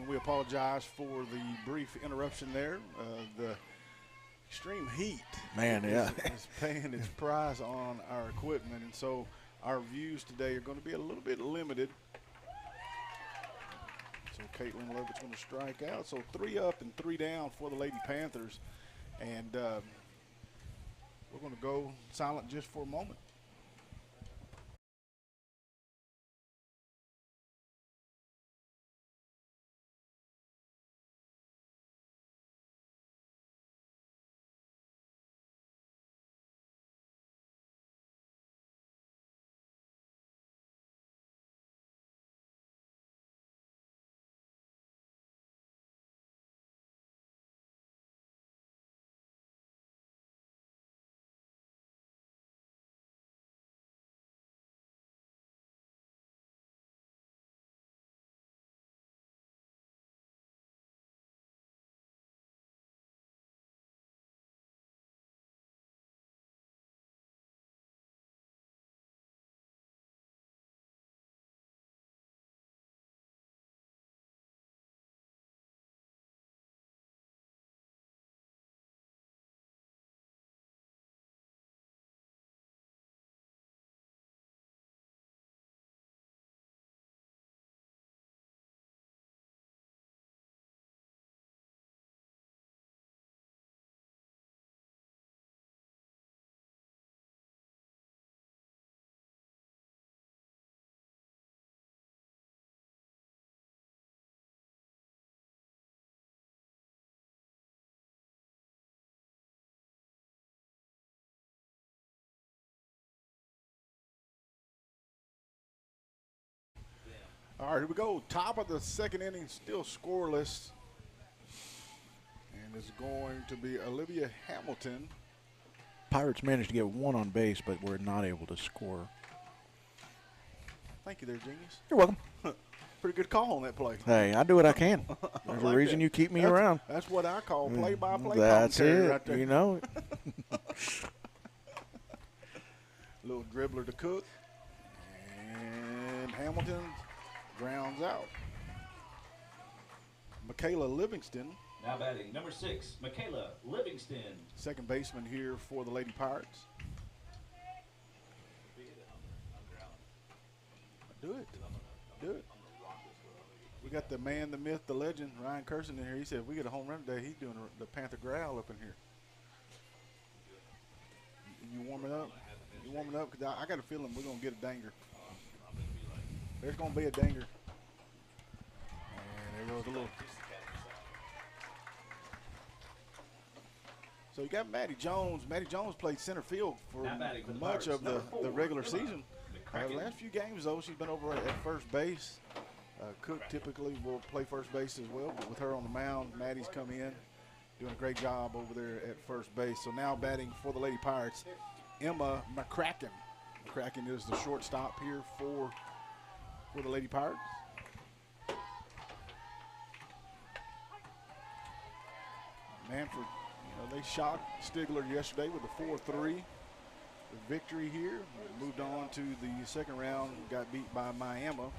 And we apologize for the brief interruption there. The extreme heat is paying its price on our equipment, and so our views today are going to be a little bit limited. So Caitlin Lovett's going to strike out. So 3 up and 3 down for the Lady Panthers. And we're going to go silent just for a moment. All right, here we go. Top of the second inning, still scoreless. And it's going to be Olivia Hamilton. Pirates managed to get 1 on base, but were not able to score. Thank you there, Genius. You're welcome. Pretty good call on that play. Hey, I do what I can. There's a reason you keep me around. That's what I call play-by-play That's commentary it. right there. You know it. Little dribbler to Cook. And Hamilton grounds out. Michaela Livingston. Now batting, number 6, Michaela Livingston. Second baseman here for the Lady Pirates. Do it. Do it. We got the man, the myth, the legend, Ryan Curson in here. He said if we get a home run today, he's doing the Panther growl up in here. You warming up? You warming up? Because I got a feeling we're going to get a danger. There's going to be a danger. And there goes a little. So you got Maddie Jones. Maddie Jones played center field for much of the regular season. The last few games, though, she's been over at first base. Cook typically will play first base as well, but with her on the mound, Maddie's come in, doing a great job over there at first base. So now batting for the Lady Pirates, Emma Mccracken. Mccracken is the shortstop here for the Lady Pirates. Manford, they shocked Stigler yesterday with a 4-3 victory here. Moved on to the second round, got beat by Miami,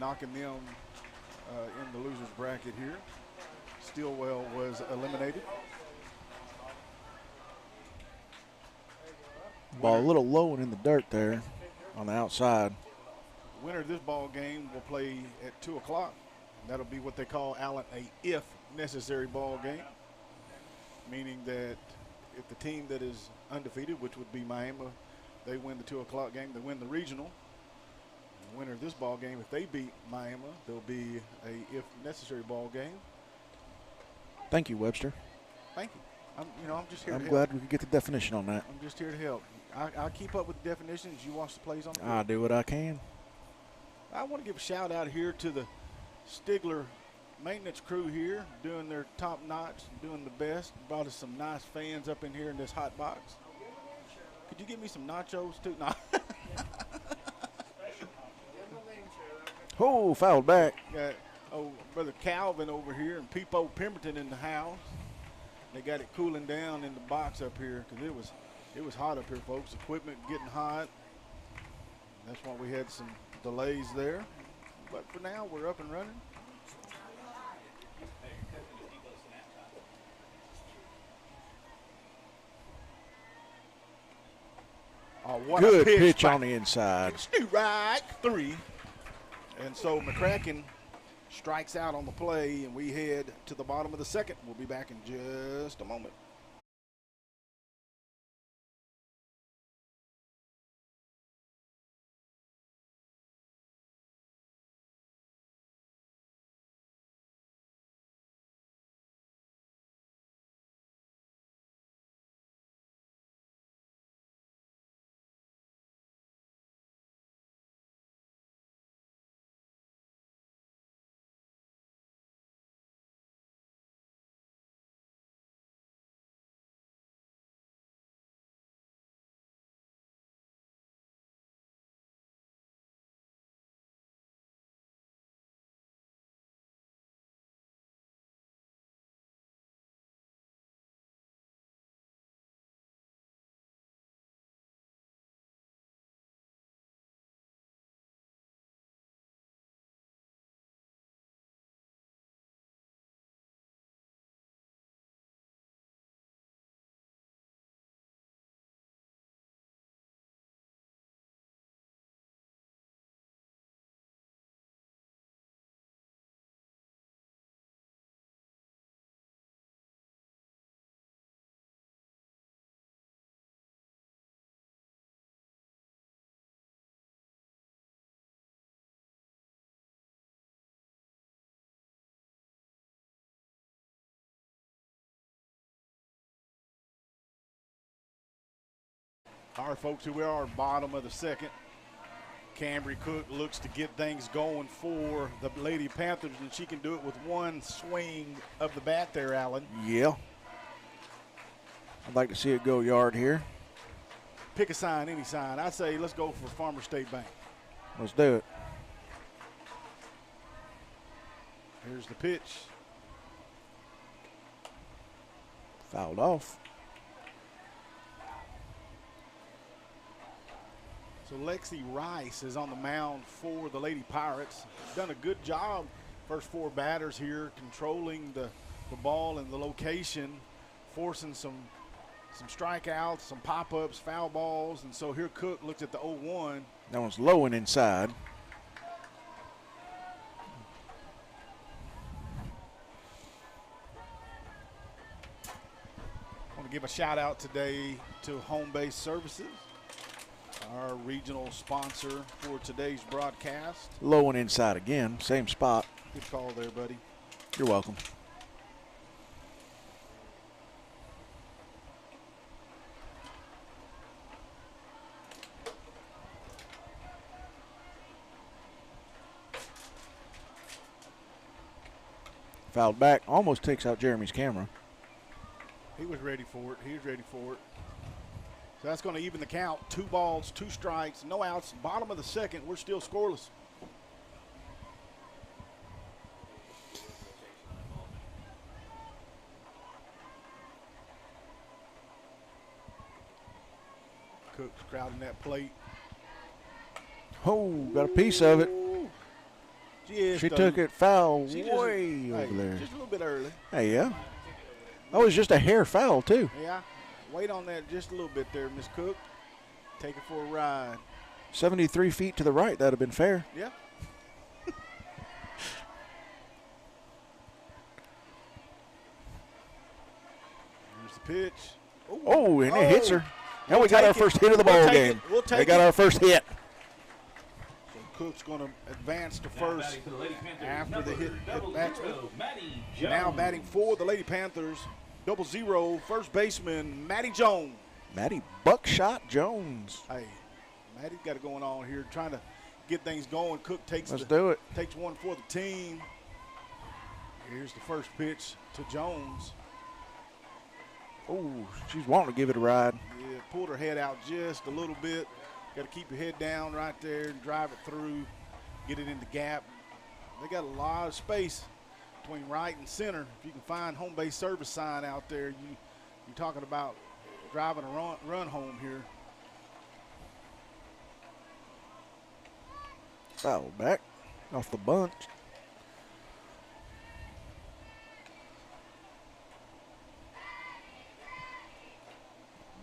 knocking them in the loser's bracket here. Stillwell was eliminated. Ball a little low and in the dirt there on the outside. Winner of this ball game will play at 2 o'clock. That'll be what they call, Allen, a if necessary ball game, meaning that if the team that is undefeated, which would be Miami, they win the 2 o'clock game, they win the regional. The winner of this ball game, if they beat Miami, there'll be a if necessary ball game. Thank you, Webster. Thank you. I'm just here to help. I'm glad we could get the definition on that. I'm just here to help. I keep up with the definitions. You watch the plays on the field. I do what I can. I want to give a shout out here to the Stigler maintenance crew here, doing their top notch, doing the best. Brought us some nice fans up in here in this hot box. Could you give me some nachos too? No. Oh, fouled back. Got Brother Calvin over here and Peepo Pemberton in the house. They got it cooling down in the box up here because it was hot up here, folks. Equipment getting hot. That's why we had some delays there. But for now, we're up and running. Oh, what Good a pitch on the inside. Strike 3. And so Mccracken strikes out on the play, and we head to the bottom of the second. We'll be back in just a moment. All right, folks, here we are, bottom of the second. Cambry Cook looks to get things going for the Lady Panthers, and she can do it with one swing of the bat there, Alan. Yeah. I'd like to see it go yard here. Pick a sign, any sign. I say let's go for Farmer State Bank. Let's do it. Here's the pitch. Fouled off. So Lexi Rice is on the mound for the Lady Pirates. Done a good job, first 4 batters here, controlling the ball and the location, forcing some strikeouts, some pop-ups, foul balls. And so here Cook looks at the 0-1. That one's low and inside. I want to give a shout out today to Home Base Services, our regional sponsor for today's broadcast. Low and inside again, same spot. Good call there, buddy. You're welcome. Fouled back, almost takes out Jeremy's camera. He was ready for it. He was ready for it. So that's going to even the count. 2 balls, 2 strikes, no outs. Bottom of the second, we're still scoreless. Cook's crowding that plate. Oh, got a piece of it. She took it foul way over there. Just a little bit early. Hey, yeah. That was just a hair foul, too. Yeah. Wait on that just a little bit there, Miss Cook. Take it for a ride. 73 feet to the right. That would have been fair. Yeah. Here's the pitch. Oh, and it hits her. And we got our first hit of the ball game. We'll take we got our first hit. So Cook's going to advance to first after the hit batsman. Now batting for the Lady Panthers, 0-0, first baseman Maddie Jones. Maddie Buckshot Jones. Hey, Maddie's got it going on here, trying to get things going. Cook takes takes one for the team. Here's the first pitch to Jones. Oh, she's wanting to give it a ride. Yeah, pulled her head out just a little bit. Got to keep your head down right there and drive it through, get it in the gap. They got a lot of space between right and center. If you can find home base service sign out there, you're talking about driving a run home here. Foul back off the bunch.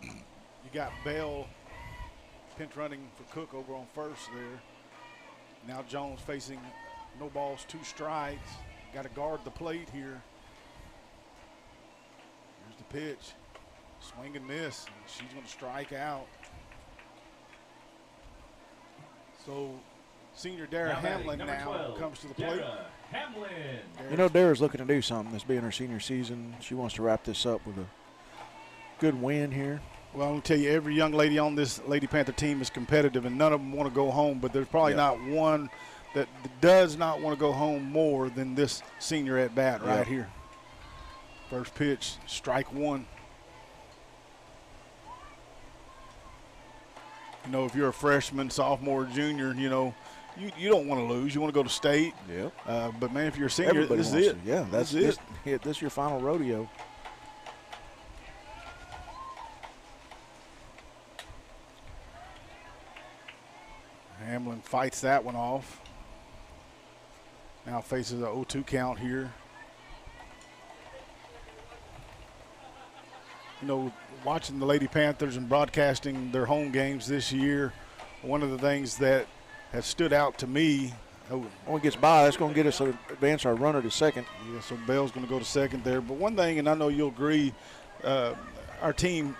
You got Bell pinch running for Cook over on first there. Now Jones facing no balls, 2 strikes. Got to guard the plate here. Here's the pitch. Swing and miss. She's going to strike out. So senior Dara Hamlin now 12, comes to the plate. Dara Hamlin. You know, Dara's looking to do something. This being her senior season, she wants to wrap this up with a good win here. Well, I'm going to tell you, every young lady on this Lady Panther team is competitive, and none of them want to go home, but there's probably not one that does not want to go home more than this senior at bat right here. First pitch, strike 1. You know, if you're a freshman, sophomore, junior, you know, you don't want to lose. You want to go to state. Yeah. But, man, if you're a senior, this is it. Yeah, that's it. This is your final rodeo. Hamlin fights that one off. Now faces a 0-2 count here. You know, watching the Lady Panthers and broadcasting their home games this year, one of the things that has stood out to me. When it gets by, that's going to get us to advance our runner to second. Yeah, so Bell's going to go to second there. But one thing, and I know you'll agree, our team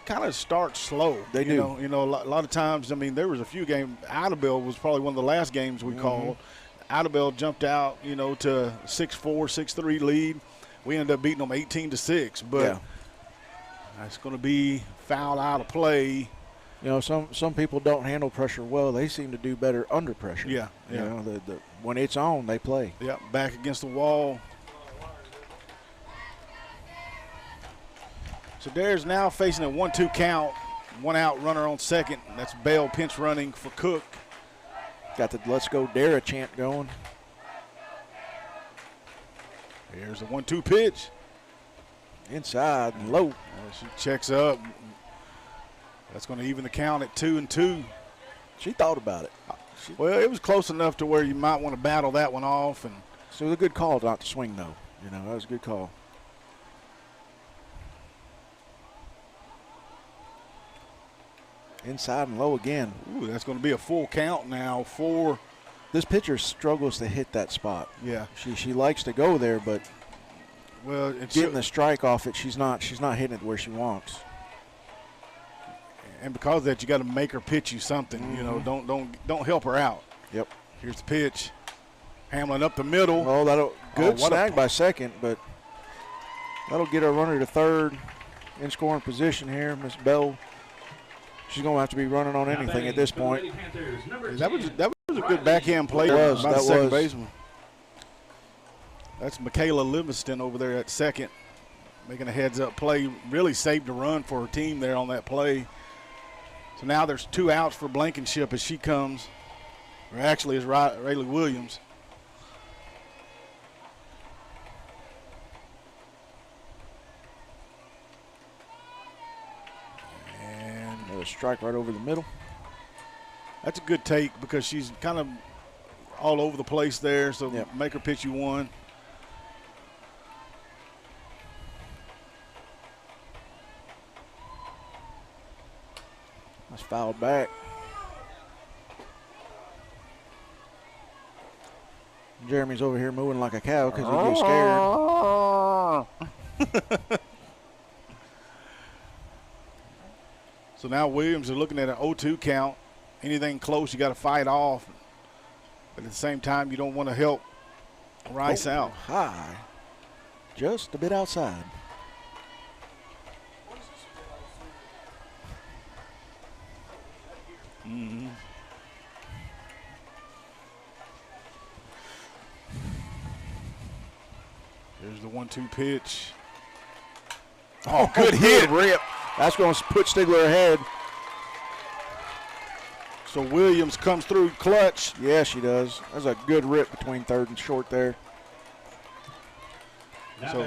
kind of starts slow. They do. You know, a lot of times, I mean, there was a few games. Idabel was probably one of the last games we called. Idabel jumped out, you know, to 6-4, 6-3 lead. We ended up beating them 18-6. But that's going to be foul out of play. You know, some people don't handle pressure well. They seem to do better under pressure. Yeah. You know, when it's on, they play. Yeah, back against the wall. So Dara's now facing a 1-2 count. 1 out, runner on second. That's Bell pinch running for Cook. Got the "Let's Go Dara" chant going. Here's a 1-2 pitch. Inside and low. She checks up. That's going to even the count at 2-2. She thought about it. Well, it was close enough to where you might want to battle that one off. And so it was a good call not to swing, though. You know, that was a good call. Inside and low again. Ooh, that's going to be a full count now for. This pitcher struggles to hit that spot. Yeah. She likes to go there, but getting the strike off it, she's not hitting it where she wants. And because of that, you got to make her pitch you something. You know, don't help her out. Yep. Here's the pitch. Hamlin up the middle. Oh, that'll good snag by second, but that'll get our runner to third in scoring position here. Miss Bell, she's going to have to be running on anything at this point. That was a good backhand play by the second baseman. That's Michaela Livingston over there at second, making a heads-up play. Really saved a run for her team there on that play. So now there's 2 outs for Blankenship as she comes, or actually is Rayleigh Williams. And a strike right over the middle. That's a good take because she's kind of all over the place there, so make her pitch you one. That's fouled back. Jeremy's over here mooing like a cow because he gets scared. So now Williams is looking at an 0-2 count. Anything close, you got to fight off. But at the same time, you don't want to help Rice out. High. Just a bit outside. There's the 1-2 pitch. Oh, good hit. Rip. That's going to put Stigler ahead. So Williams comes through clutch. Yeah, she does. That's a good rip between third and short there. So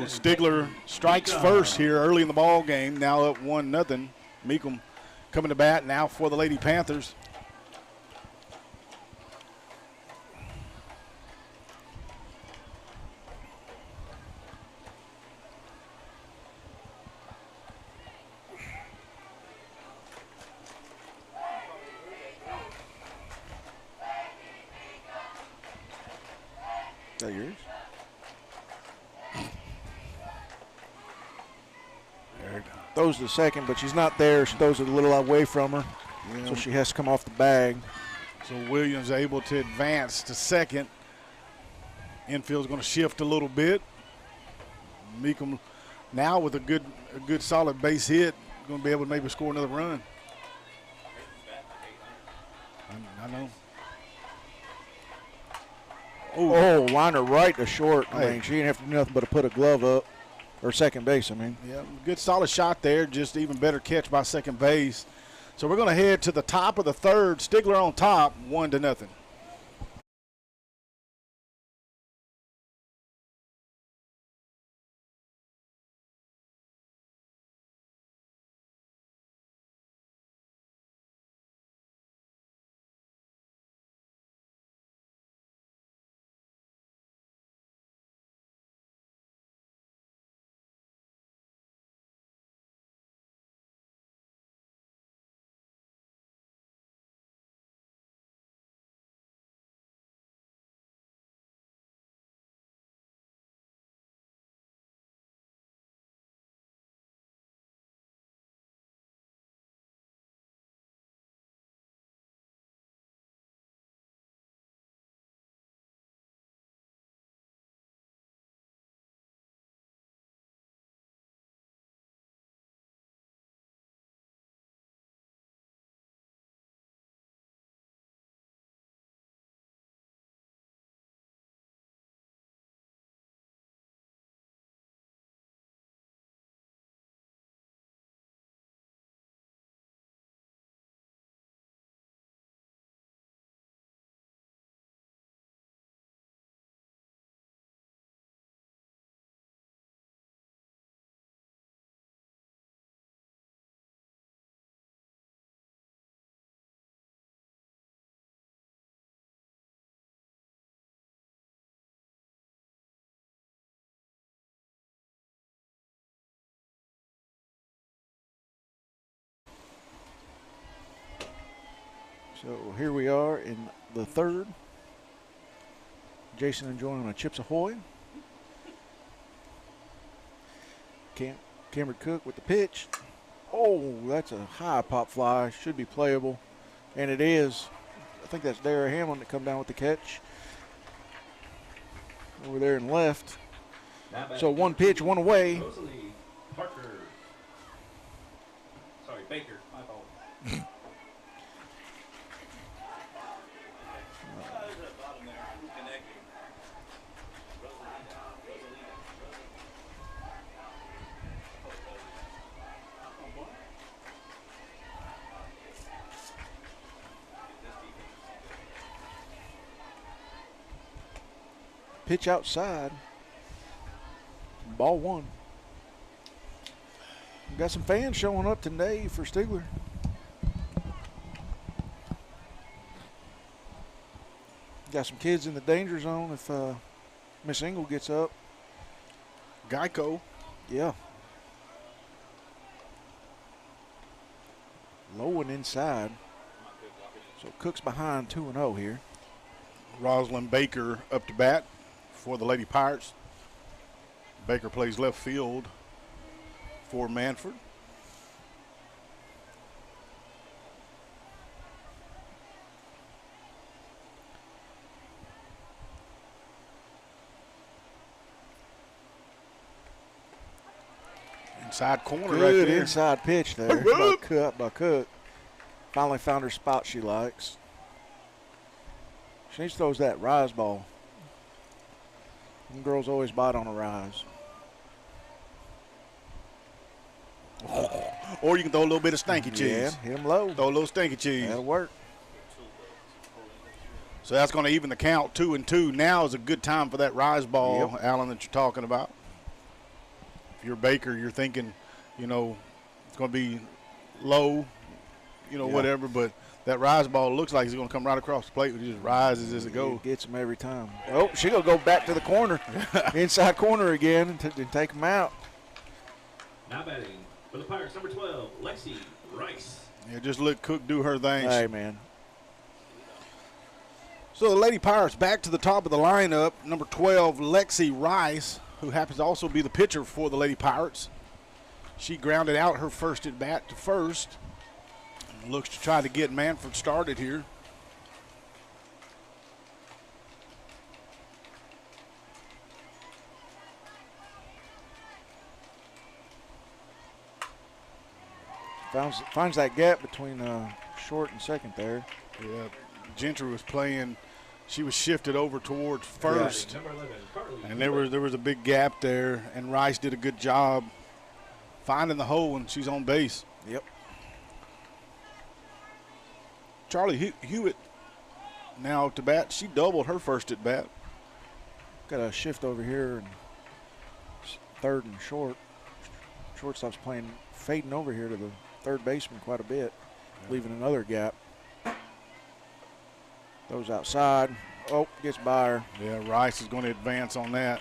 Stigler strikes first here early in the ball game. Now up 1-0. Meekum coming to bat now for the Lady Panthers. that yours? There. Throws to the second, but she's not there. She throws it a little away from her, so she has to come off the bag. So Williams able to advance to second. Infield's going to shift a little bit. Meekum now with a good solid base hit, going to be able to maybe score another run. I know. Oh, liner right to short. I mean, she didn't have to do nothing but to put a glove up, or second base, I mean. Yeah, good solid shot there, just even better catch by second base. So we're going to head to the top of the third. Stigler on top, 1-0. So here we are in the third. Jason enjoying a Chips Ahoy. Cameron Cook with the pitch. Oh, that's a high pop fly. Should be playable. And it is. I think that's Dara Hamlin that come down with the catch. Over there and left. So one pitch, one away. Parker. Sorry, Baker. My fault. Pitch outside. Ball one. We've got some fans showing up today for Stigler. Got some kids in the danger zone if Miss Engel gets up. Geico. Yeah. Low and inside. So Cook's behind 2-0 here. Rosalind Baker up to bat for the Lady Pirates. Baker plays left field for Manford. Inside corner right there. Good inside pitch there by Cook. Finally found her spot she likes. She throws that rise ball. Them girls always bite on a rise. Or you can throw a little bit of stinky cheese. Yeah, hit them low. Throw a little stinky cheese. That'll work. So that's going to even the count, 2-2. Now is a good time for that rise ball, Alan, that you're talking about. If you're Baker, you're thinking, you know, it's going to be low, you know, whatever, but that rise ball looks like it's going to come right across the plate. It just rises as it goes. It gets them every time. Oh, she's going to go back to the corner, inside corner again, and take them out. Now batting for the Pirates, number 12, Lexi Rice. Yeah, just let Cook do her thing. Hey, man. So the Lady Pirates back to the top of the lineup. Number 12, Lexi Rice, who happens to also be the pitcher for the Lady Pirates. She grounded out her first at bat to first. Looks to try to get Manford started here. Finds that gap between short and second there. Yeah, Gentry was playing. She was shifted over towards first, and there was a big gap there. And Rice did a good job finding the hole, and she's on base. Yep. Charlie Hewitt now to bat. She doubled her first at bat. Got a shift over here, and third and short. Shortstop's fading over here to the third baseman quite a bit, leaving another gap. Throws outside. Oh, gets by her. Yeah, Rice is going to advance on that.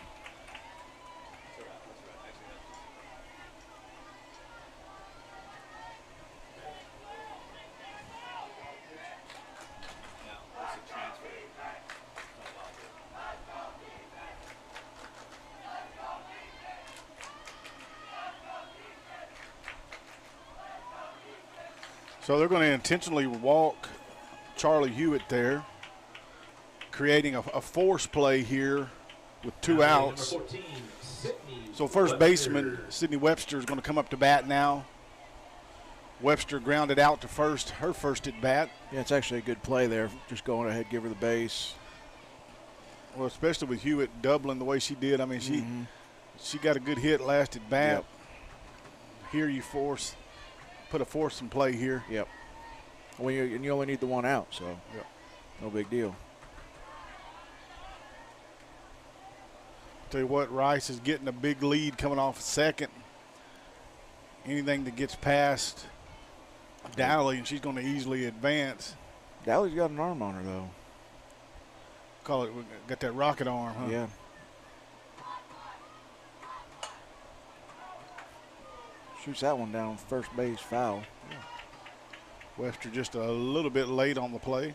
So they're going to intentionally walk Charlie Hewitt there, creating a force play here with 2 outs. 14, so first baseman Sydney Webster is going to come up to bat now. Webster grounded out to first, her first at bat. Yeah, it's actually a good play there. Just going ahead, give her the base. Well, especially with Hewitt doubling the way she did. I mean, she got a good hit last at bat. Yep. Here you put a force in play here. Yep. Well, and you only need the 1 out, so no big deal. Tell you what, Rice is getting a big lead coming off second. Anything that gets past Dowley, and she's going to easily advance. Dowley's got an arm on her, though. Got that rocket arm, huh? Yeah. Shoots that one down first base, foul. Yeah. Webster just a little bit late on the play.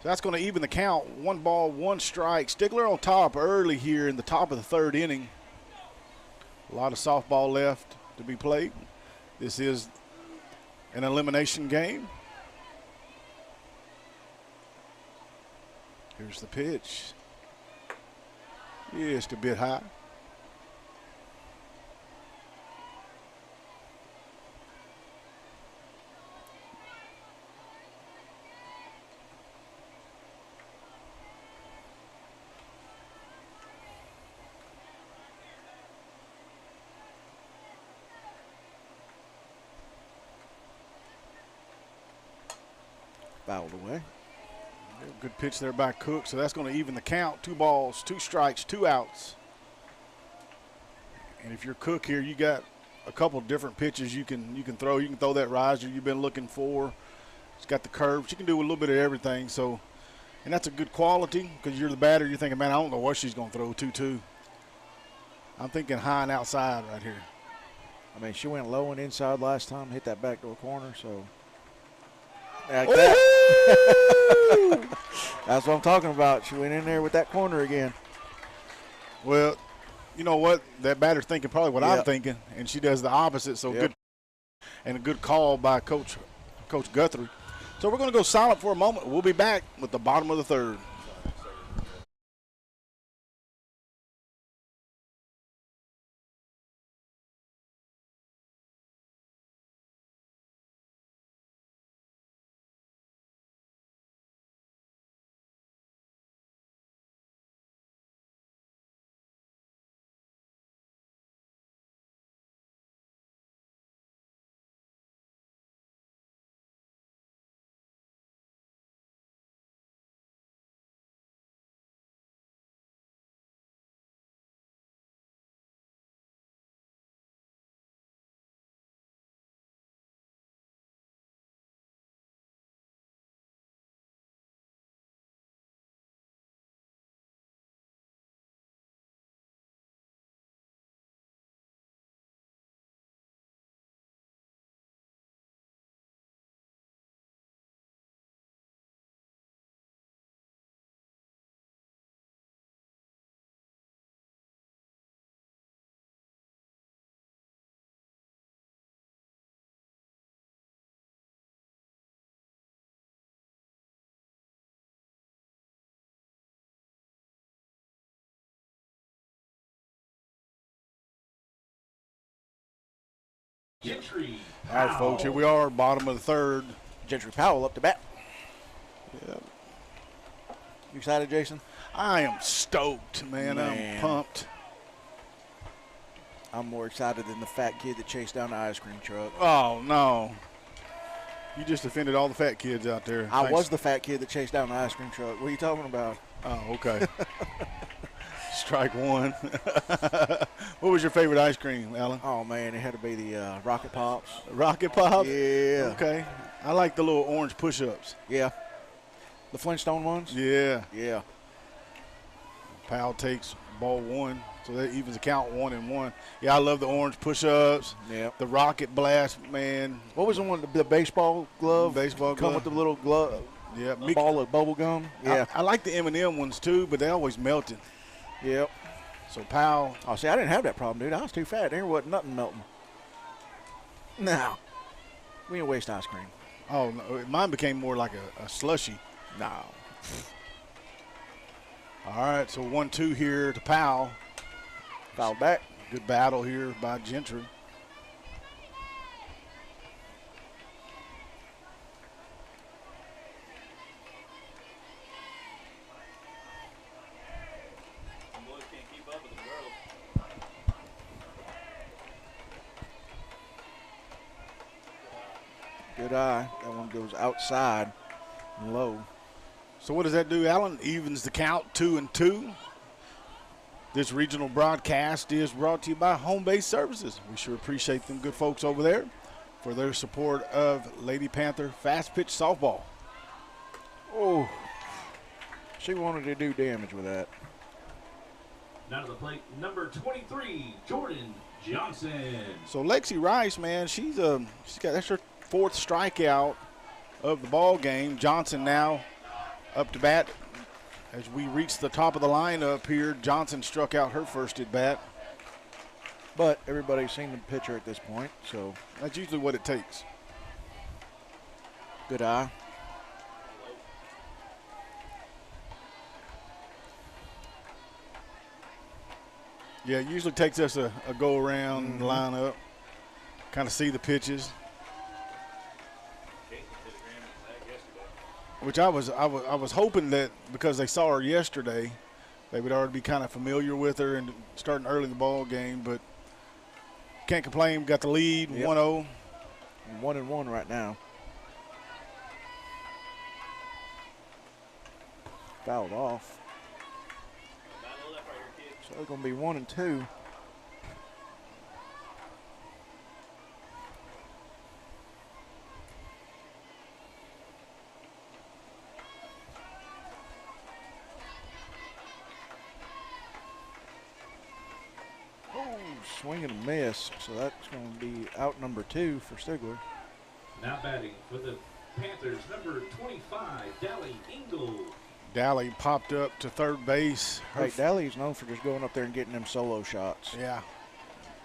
So that's going to even the count. 1 ball, 1 strike. Stigler on top early here in the top of the 3rd inning. A lot of softball left to be played. This is an elimination game. Here's the pitch. Just a bit high. Fouled away. Good pitch there by Cook, so that's going to even the count. 2 balls, 2 strikes, 2 outs. And if you're Cook here, you got a couple different pitches you can throw. You can throw that riser you've been looking for. It's got the curve. She can do a little bit of everything. So, and that's a good quality because you're the batter. You're thinking, man, I don't know what she's going to throw 2-2. I'm thinking high and outside right here. I mean, she went low and inside last time, hit that backdoor corner, so. Like that. That's what I'm talking about. She went in there with that corner again. Well, you know what? That batter's thinking probably what I'm thinking, and she does the opposite. So good, and a good call by Coach Guthrie. So we're going to go silent for a moment. We'll be back with the bottom of the 3rd. Gentry. All right, folks, here we are, bottom of the third. Gentry Powell up to bat. Yep. You excited, Jason? I am stoked, man. I'm pumped. I'm more excited than the fat kid that chased down the ice cream truck. Oh, no. You just offended all the fat kids out there. I was the fat kid that chased down the ice cream truck. What are you talking about? Oh, okay. Strike one. What was your favorite ice cream, Alan? Oh, man, it had to be the Rocket Pops. Rocket Pop? Yeah. Okay. I like the little orange push-ups. Yeah. The Flintstone ones? Yeah. Yeah. Powell takes ball one, so that evens the count 1-1. Yeah, I love the orange push-ups. Yeah. The rocket blast, man. What was the one, the baseball glove? Baseball Come glove. with the little glove. Yeah. Ball of bubble gum. Yeah. I like the M&M ones, too, but they always melted. Yep. So Powell. Oh, see, I didn't have that problem, dude. I was too fat. There wasn't nothing melting. No. We didn't waste ice cream. Oh, no, mine became more like a slushy. No. All right, so 1-2 here to Powell. Foul back. Good battle here by Gentry. Good eye. That one goes outside and low. So what does that do, Alan? Evens the count 2-2. This regional broadcast is brought to you by Home Base Services. We sure appreciate them good folks over there for their support of Lady Panther Fastpitch softball. Oh, she wanted to do damage with that. Now to the plate, number 23, Jordan Johnson. So Lexi Rice, man, she's got that's her fourth strikeout of the ball game. Johnson now up to bat. As we reach the top of the lineup here, Johnson struck out her first at bat. But everybody's seen the pitcher at this point, so that's usually what it takes. Good eye. Yeah, it usually takes us a go around lineup, kind of see the pitches. Which I was hoping that because they saw her yesterday, they would already be kind of familiar with her and starting early in the ball game. But can't complain. Got the lead, 1-0. 1-1 right now. Fouled off. So it's going to be 1-2. Swing and a miss, so that's going to be out number 2 for Stigler. Now batting for the Panthers, number 25, Dally Engel. Dally popped up to third base. Hey, Dally's known for just going up there and getting them solo shots. Yeah,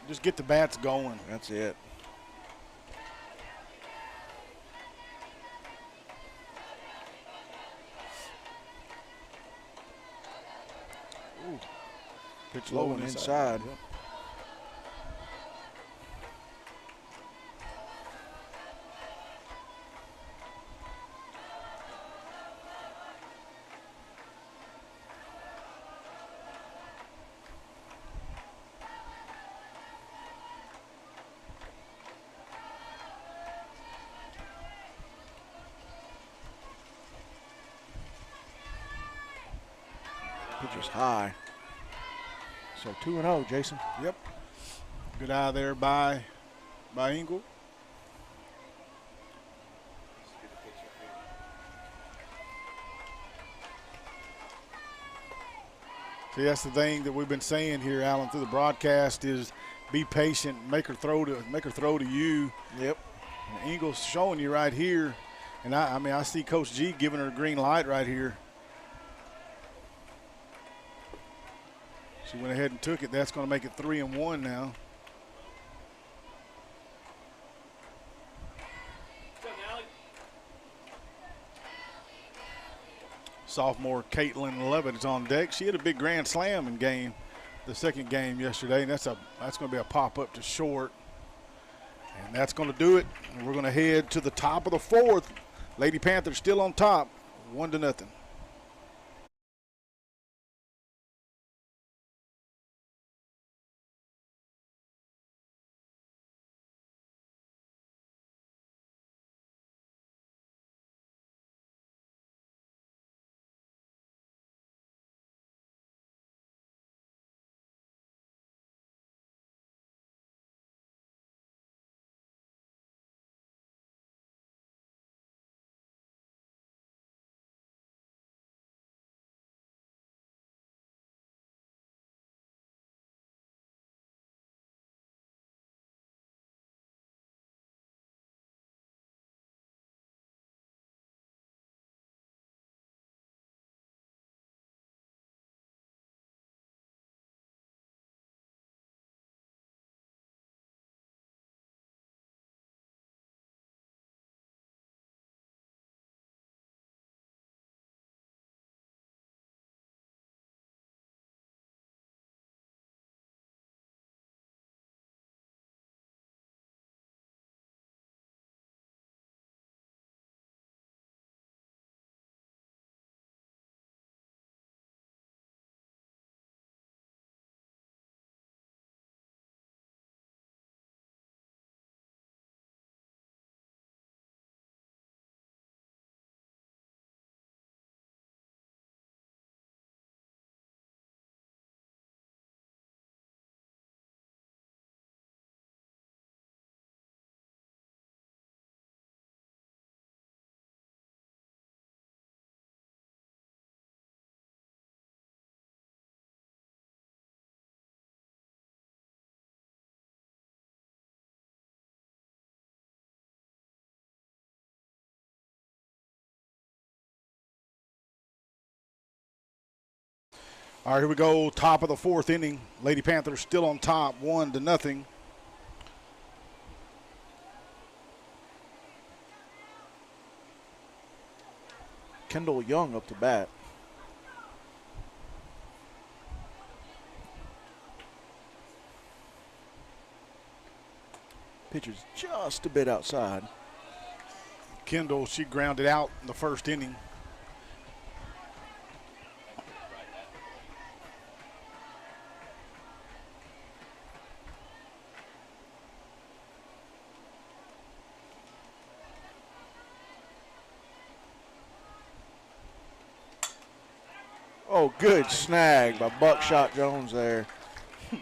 just get the bats going. That's it. Ooh. Pitch low and inside. Yep. Pitcher's high. So 2-0, Jason. Yep. Good eye there by Engel. See, that's the thing that we've been saying here, Alan, through the broadcast is be patient, make her throw to you. Yep. And Engel's showing you right here, and I mean I see Coach G giving her a green light right here. She went ahead and took it. That's going to make it 3-1 now. Sophomore Caitlin Levitt is on deck. She had a big grand slam in the second game yesterday, and that's going to be a pop up to short. And that's going to do it. And we're going to head to the top of the fourth. Lady Panthers still on top, 1-0. All right, here we go. Top of the fourth inning. Lady Panthers still on top, 1-0. Kendall Young up to bat. Pitcher's just a bit outside. Kendall, she grounded out in the first inning. Oh, good snag by Buckshot Jones there.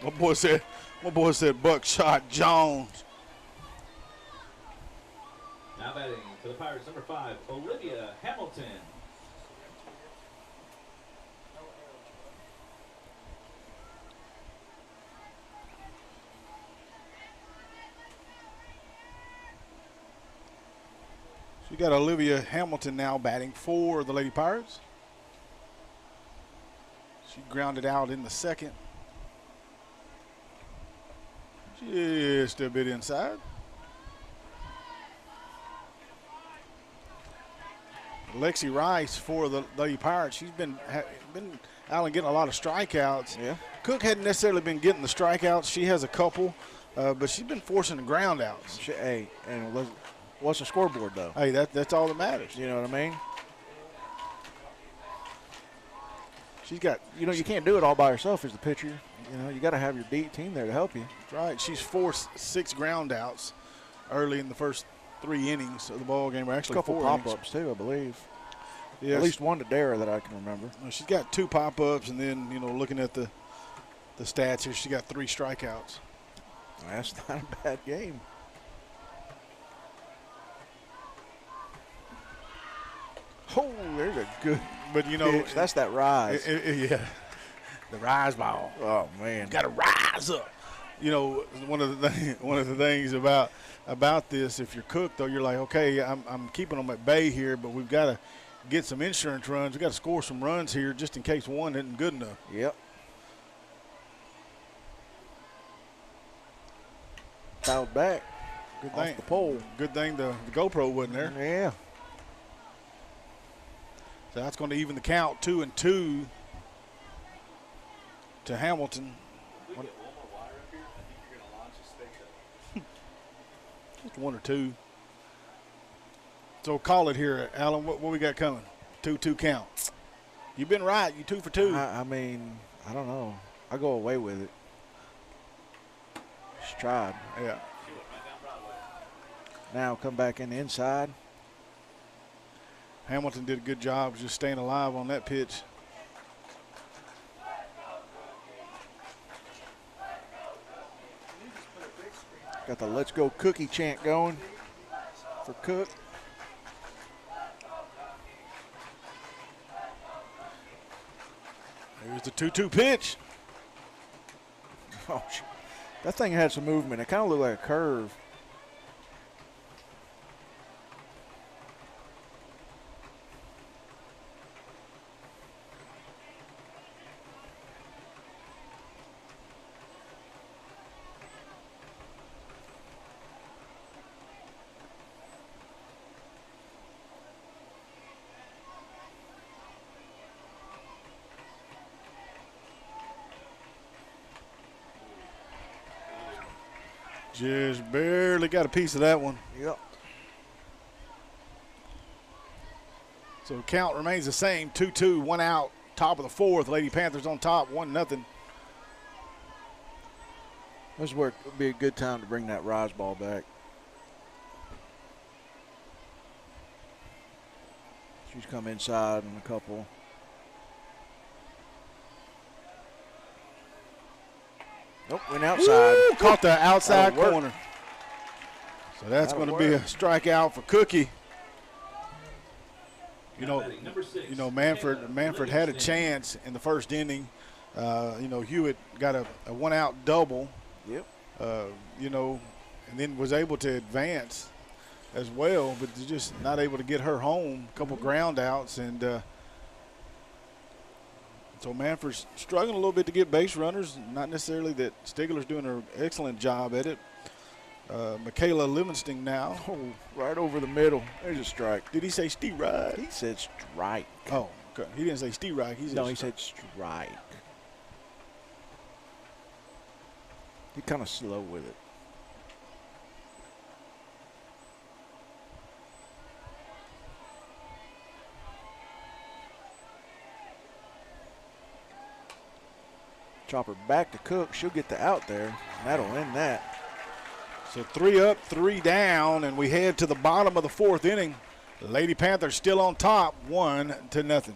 My boy said Buckshot Jones. Now batting for the Pirates, number 5, Olivia Hamilton. So you got Olivia Hamilton now batting for the Lady Pirates. She grounded out in the second. Just a bit inside. Lexi Rice for the Lady Pirates. She's been out and getting a lot of strikeouts. Yeah. Cook hadn't necessarily been getting the strikeouts. She has a couple, but she's been forcing the ground outs. Hey, and what's the scoreboard though? Hey, that's all that matters. You know what I mean? She's got, you can't do it all by herself as the pitcher. You got to have your deep team there to help you. That's right. She's forced 6 ground outs early in the first 3 innings of the ball game. Or actually, a couple 4 pop-ups too, I believe. Yes. At least one to Dara that I can remember. Well, she's got 2 pop-ups, and then looking at the stats here, she got 3 strikeouts. That's not a bad game. Oh, there's a good. But pitch. That's that rise. Yeah, the rise ball. Oh man, got to rise up. One of the things about this, if you're Cook though, you're like, okay, I'm keeping them at bay here, but we've got to get some insurance runs. We got to score some runs here just in case one isn't good enough. Yep. Fouled back. Good off thing the pole. Good thing the GoPro wasn't there. Yeah. So that's going to even the count, 2-2 to Hamilton. Just 1 or 2. So call it here, Alan. What we got coming? 2-2 count. You've been right. You 2 for 2. I mean, I don't know. I go away with it. Just tried. Yeah. Now come back in the inside. Hamilton did a good job just staying alive on that pitch. Got the let's go Cookie chant going for Cook. Here's the 2-2 pitch. Oh, that thing had some movement. It kind of looked like a curve. Just barely got a piece of that one. Yep. So count remains the same, 2-2, 1 out, top of the 4th. Lady Panthers on top, 1-0. This would be a good time to bring that rise ball back. She's come inside in a couple. Nope, went outside. Woo, caught the outside That'll corner. So that's going That'll to be a work. strikeout for Cookie. You know, Number 6, Manford had a chance in the first inning. Hewitt got a 1-out double. Yep. And then was able to advance as well, but just not able to get her home. A couple ground outs, and so Manford's struggling a little bit to get base runners. Not necessarily that Stigler's doing an excellent job at it. Michaela Livingston now. Oh, right over the middle. There's a strike. Did he say strike? He said strike. Oh, okay. He didn't say strike. He said strike. He's kind of slow with it. Chopper back to Cook. She'll get the out there. That'll end that. So 3 up, 3 down, and we head to the bottom of the 4th inning. The Lady Panthers still on top, 1-0.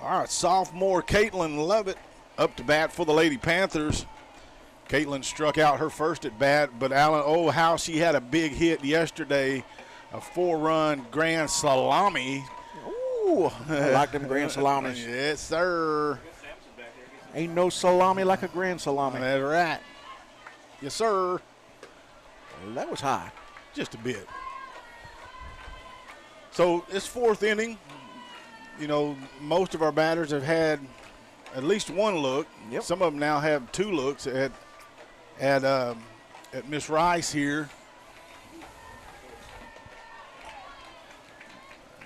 All right, sophomore Caitlin Lovett up to bat for the Lady Panthers. Caitlin struck out her first at bat, but Alan, oh, how she had a big hit yesterday, a 4-run grand salami. Ooh, I like them grand salamis. Yes, sir. Ain't no salami like a grand salami. That's right. Yes, sir. That was high. Just a bit. So it's 4th inning. You know, most of our batters have had at least 1 look. Yep. Some of them now have 2 looks at Miss Rice here.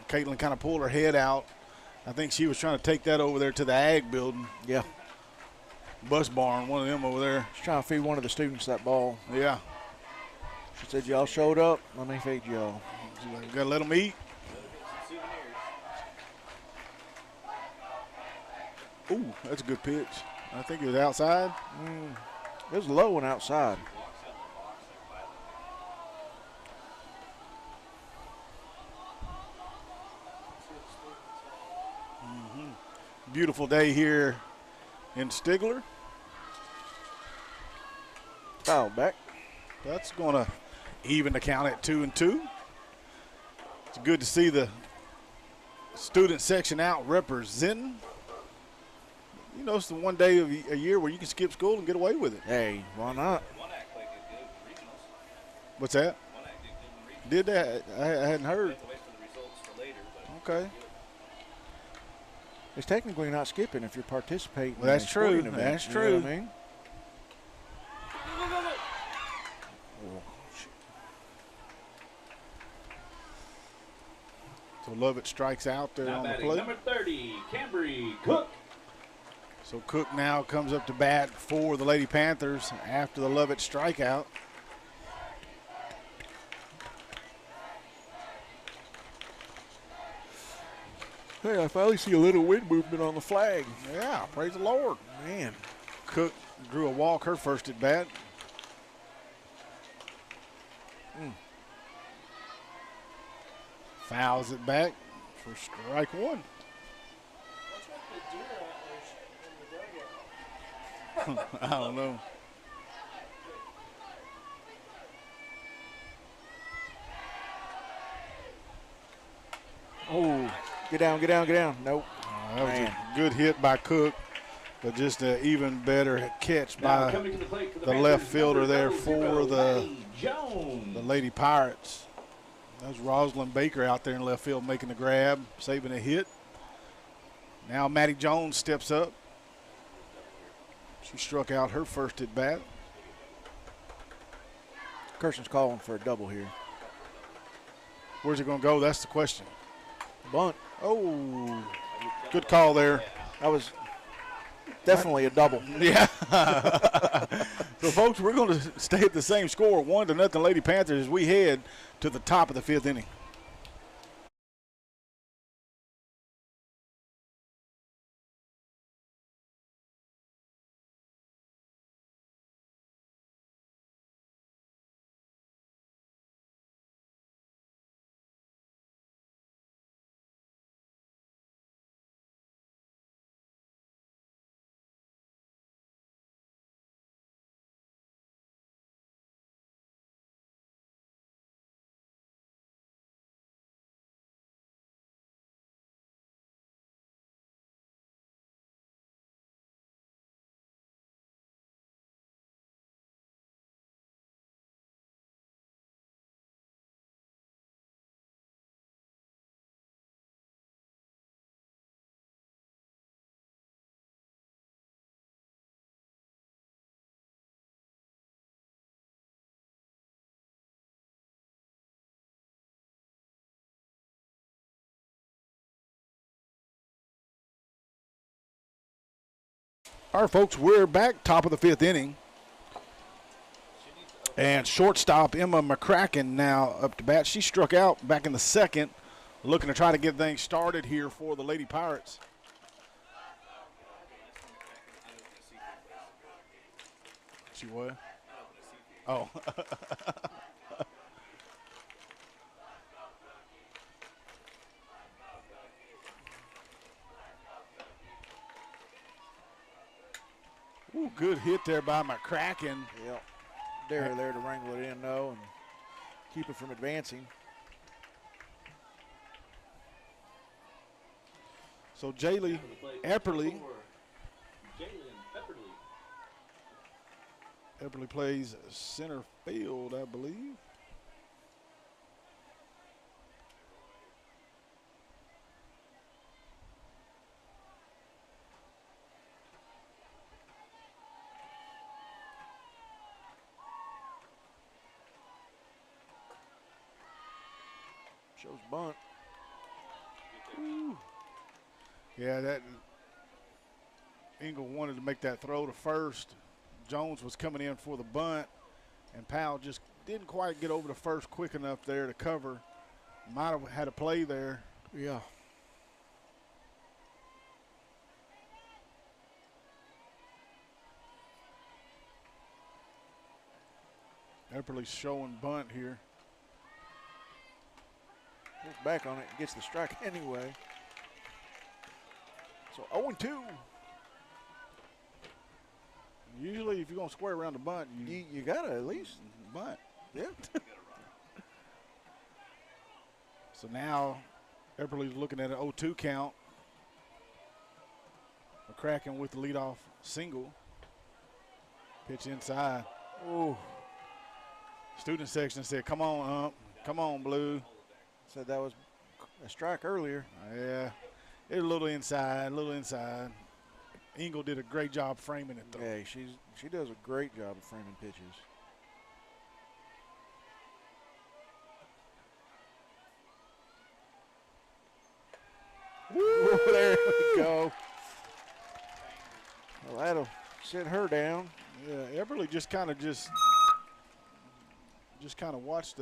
Caitlin kind of pulled her head out. I think she was trying to take that over there to the Ag building. Yeah. Bus barn, one of them over there. She's trying to feed one of the students that ball. Yeah. She said, y'all showed up, let me feed y'all. She's like, we got to let them eat. Ooh, that's a good pitch. I think it was outside. It was low and outside. Beautiful day here in Stigler. Foul back. That's going to even the count at 2-2. It's good to see the student section out representing. You know, it's the one day of a year where you can skip school and get away with it. Hey, why not? What's that? Did that? I hadn't heard. Okay. It's technically not skipping if you're participating. Well, that's in a sporting true. event, That's you true. know what I mean? So Lovett strikes out there Now on the batting plate. number 30, Cambry Cook. So Cook now comes up to bat for the Lady Panthers after the Lovett strikeout. Hey, I finally see a little wind movement on the flag. Yeah, praise the Lord. Man. Cook drew a walk her first at bat. Fouls it back for strike one. I don't know. Oh, get down, get down, get down. Nope. That was Man. a good hit by Cook, but just an even better catch Now by coming to the plate for the the Panthers, left fielder number there 00, for the Maddie Jones. Lady Pirates. That was Rosalind Baker out there in left field making the grab, saving a hit. Now Maddie Jones steps up. She struck out her first at bat. Carson's calling for a double here. Where's it going to go? That's the question. Bunt. Oh, good call there. That was definitely a double. Yeah. So, folks, we're going to stay at the same score, 1-0 Lady Panthers, as we head to the top of the fifth inning. All right, folks, we're back, top of the fifth inning. And shortstop Emma Mccracken now up to bat. She struck out back in the second, looking to try to get things started here for the Lady Pirates. She what? Oh. Ooh, good hit there by Mccracken. Yep. They're there to wrangle it in, though, and keep it from advancing. So Jaylee Epperly. Epperly plays center field, I believe. Shows bunt. Ooh. Yeah, that Engel wanted to make that throw to first. Jones was coming in for the bunt, and Powell just didn't quite get over to first quick enough there to cover. Might have had a play there. Yeah. Epperly's showing bunt here. Goes back on it, gets the strike anyway. So 0-2. Usually, if you're going to square around the bunt, You got to at least bunt. Yeah. So now Epperly's looking at an 0-2 count. Mccracken with the leadoff single. Pitch inside. Oh. Student section said, come on, Ump. Come on, Blue. Said that was a strike earlier. Yeah. It was a little inside, Engel did a great job framing it, though. Yeah, she does a great job of framing pitches. Woo, there we go. Well, that'll sit her down. Yeah, Epperly just kind of watched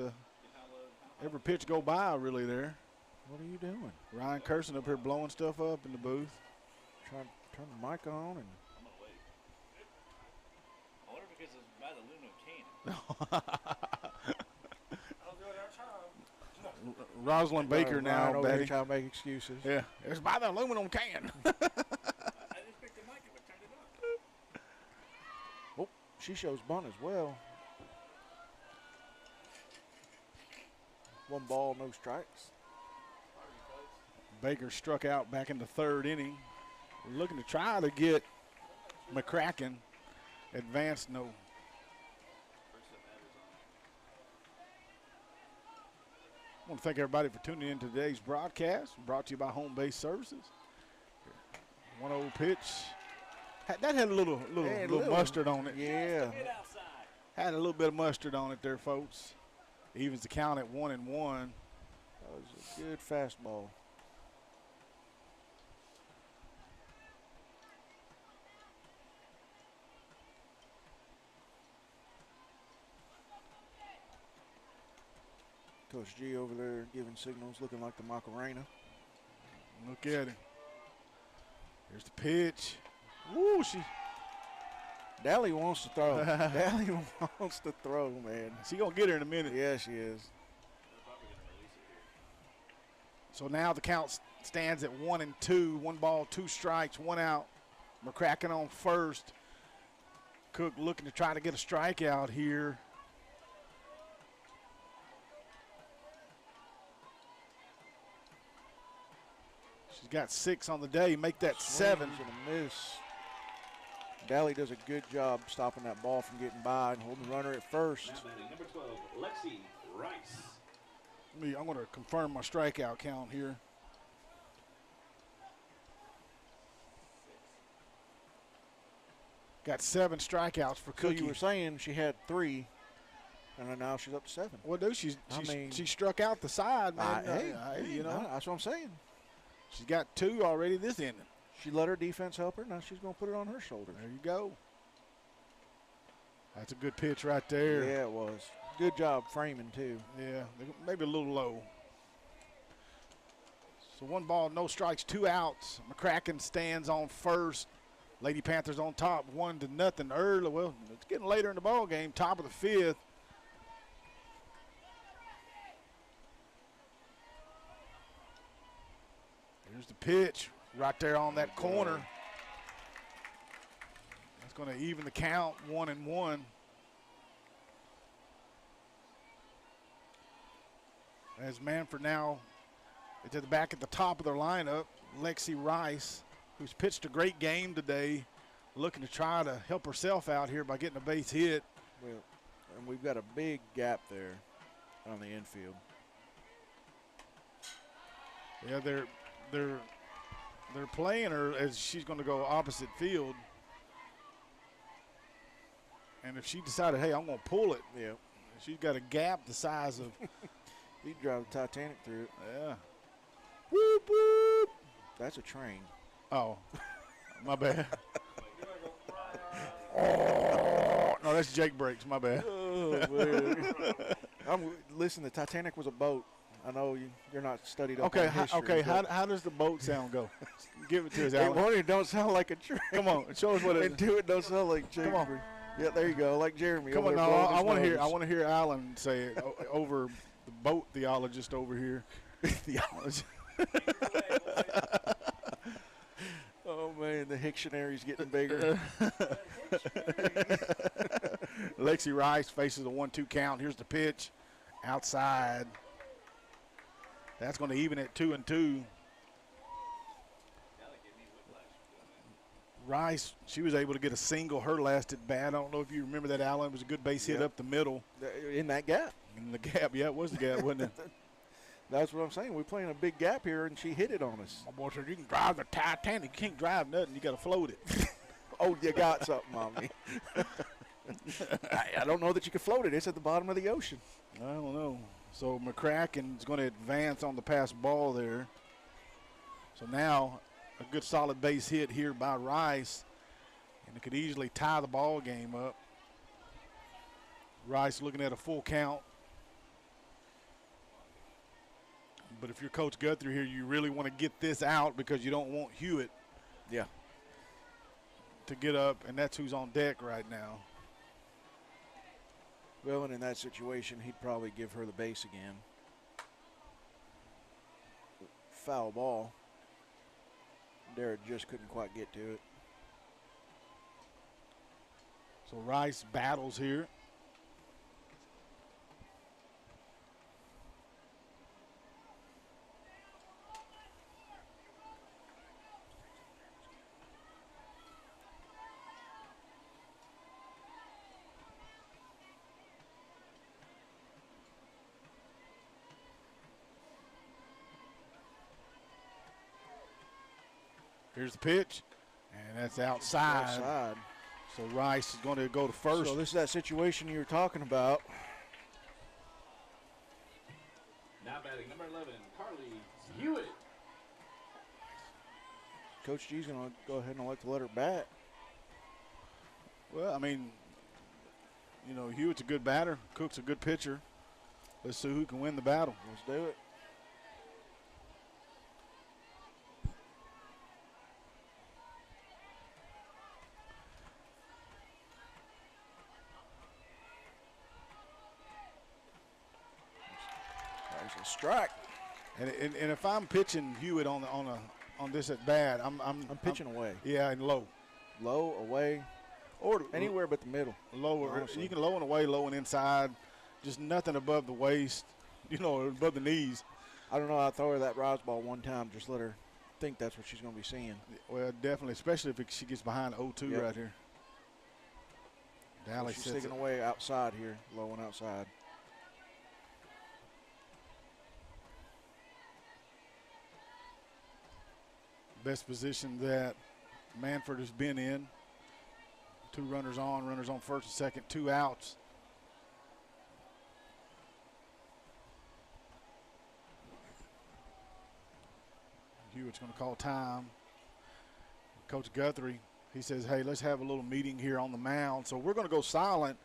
every pitch go by, really, there. What are you doing? Ryan Kirsten up here blowing stuff up in the booth. Trying to turn the mic on. And I wonder because it's by the aluminum can. Rosalind Baker now, over Betty. here trying to make excuses. Yeah, it's by the aluminum can. I just picked the mic up and turned it up. Oh, she shows bunt as well. 1 ball, no strikes. Baker struck out back in the 3rd inning. We're looking to try to get Mccracken advanced. No. I want to thank everybody for tuning in to today's broadcast, brought to you by Home Base Services. 1-0 pitch. That had a little mustard on it. Yeah. Had a little bit of mustard on it there, folks. Evens the count at 1-1. That was a good fastball. Coach G over there giving signals, looking like the Macarena. Look at him. Here's the pitch. Woo, Dally wants to throw. Dally wants to throw, man. She gonna get her in a minute. Yeah, she is. So now the count stands at 1-2. 1 ball, 2 strikes, 1 out. Mccracken on first. Cook looking to try to get a strikeout here. She's got 6 on the day. Make that 7. Swings and a miss. Dally does a good job stopping that ball from getting by and holding the runner at first. Now batting number 12, Lexi Rice. I'm going to confirm my strikeout count here. Got 7 strikeouts for So Cookie. you were saying she had 3, and then now she's up to 7. Well, dude, she struck out the side, man. You know, that's what I'm saying. she's got 2 already this inning. She let her defense help her. Now she's going to put it on her shoulders. There you go. That's a good pitch right there. Yeah, it was. Good job framing, too. Yeah, maybe a little low. So 1 ball, no strikes, 2 outs. Mccracken stands on first. Lady Panthers on top, 1-0 early. Well, it's getting later in the ball game, top of the 5th. Here's the pitch right there on that corner. That's going to even the count, 1-1. As Manford now is at the back at the top of their lineup, Lexi Rice, who's pitched a great game today, looking to try to help herself out here by getting a base hit. Well, and we've got a big gap there on the infield. Yeah, they're playing her as she's going to go opposite field. And if she decided, hey, I'm going to pull it, Yeah. she's got a gap the size of, He'd drive the Titanic through it. yeah. Whoop, whoop. That's a train. Oh, my bad. Oh, no, that's Jake Breaks. My bad. Oh, man. Listen, the Titanic was a boat. I know you're not studied up on history. Okay, how does the boat sound go? Give it to us, Alan. One, it don't sound like a train. Come on, show us what it is. And two, it don't sound like Jake. Come on. Breaks. Yeah, there you go, like Jeremy. Come on, no, I want to hear Alan say it over the boat theologist over here. Theologist. Oh man, the Dictionary's getting bigger. Lexi Rice faces a 1-2 count. Here's the pitch, outside. That's going to even at 2-2. Rice, she was able to get a single her last at bat. I don't know if you remember that, Alan. It was a good base hit up the middle. In that gap. In the gap, yeah, it was the gap, wasn't it? That's what I'm saying. We're playing a big gap here, and she hit it on us. My boy said, you can drive the Titanic. You can't drive nothing. You got to float it. Oh, you got something on me. I don't know that you can float it. It's at the bottom of the ocean. I don't know. So Mccracken is going to advance on the pass ball there. So now a good solid base hit here by Rice, and it could easily tie the ball game up. Rice looking at a full count. But if you're Coach Guthrie here, you really want to get this out because you don't want Hewitt to get up, and that's who's on deck right now. Well, and in that situation, he'd probably give her the base again. Foul ball. Derek just couldn't quite get to it. So Rice battles here. Here's the pitch, and that's outside. So Rice is going to go to first. So this is that situation you were talking about. Now batting number 11, Carly Hewitt. Coach G's going to go ahead and let her bat. Well, I mean, you know, Hewitt's a good batter. Cook's a good pitcher. Let's see who can win the battle. Let's do it. There's a strike. And if I'm pitching Hewitt on this at bat, I'm pitching away. Yeah, and low. Low, away, or anywhere but the middle. Lower. Honestly. You can low and away, low and inside. Just nothing above the waist, you know, above the knees. I don't know. I throw her that rise ball one time. Just let her think that's what she's going to be seeing. Well, definitely, especially if she gets behind 0-2 right here. She's sticking away outside here, low and outside. Best position that Manford has been in. 2 runners on first and second, 2 outs. Hewitt's going to call time. Coach Guthrie, he says, hey, let's have a little meeting here on the mound. So we're going to go silent.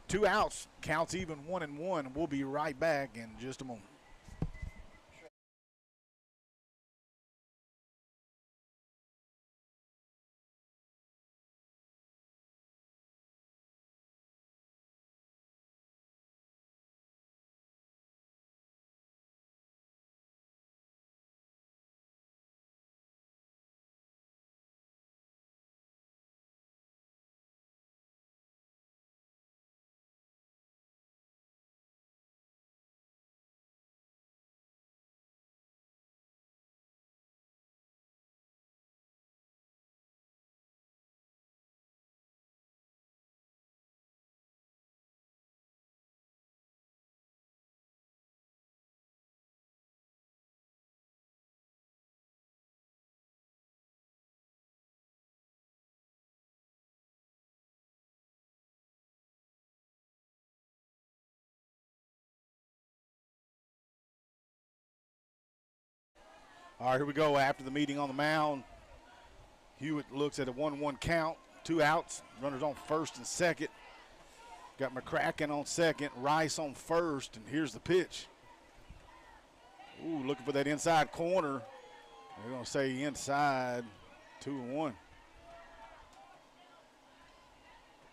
2 outs, counts even 1-1. We'll be right back in just a moment. All right, here we go. After the meeting on the mound, Hewitt looks at a 1-1 count, 2 outs, runners on first and second. Got Mccracken on second, Rice on first, and here's the pitch. Ooh, looking for that inside corner. They're going to say inside, 2-1.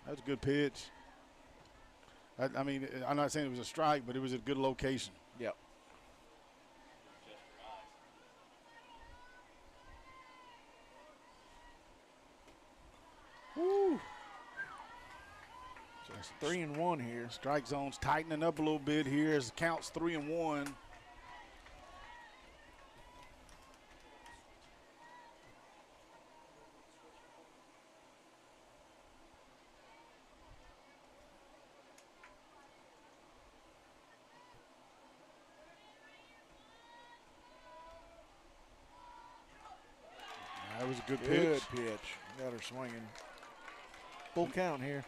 That was a good pitch. I mean, I'm not saying it was a strike, but it was a good location. Yep. Woo. So it's 3-1 here. Strike zone's tightening up a little bit here as the count's 3-1. That was a good pitch. Good pitch. Got her swinging. Full count here.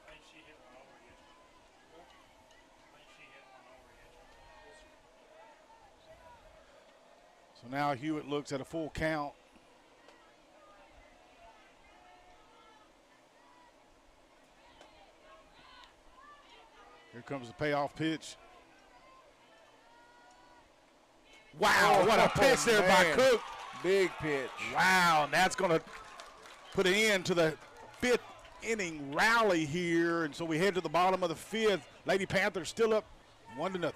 I think she hit one over yesterday. I think she hit one over yesterday. So now Hewitt looks at a full count. Here comes the payoff pitch. Wow, what a pitch there by Cook. Big pitch. Wow, and that's going to put an end to the 5th inning rally here. And so we head to the bottom of the 5th. Lady Panthers still up 1-0.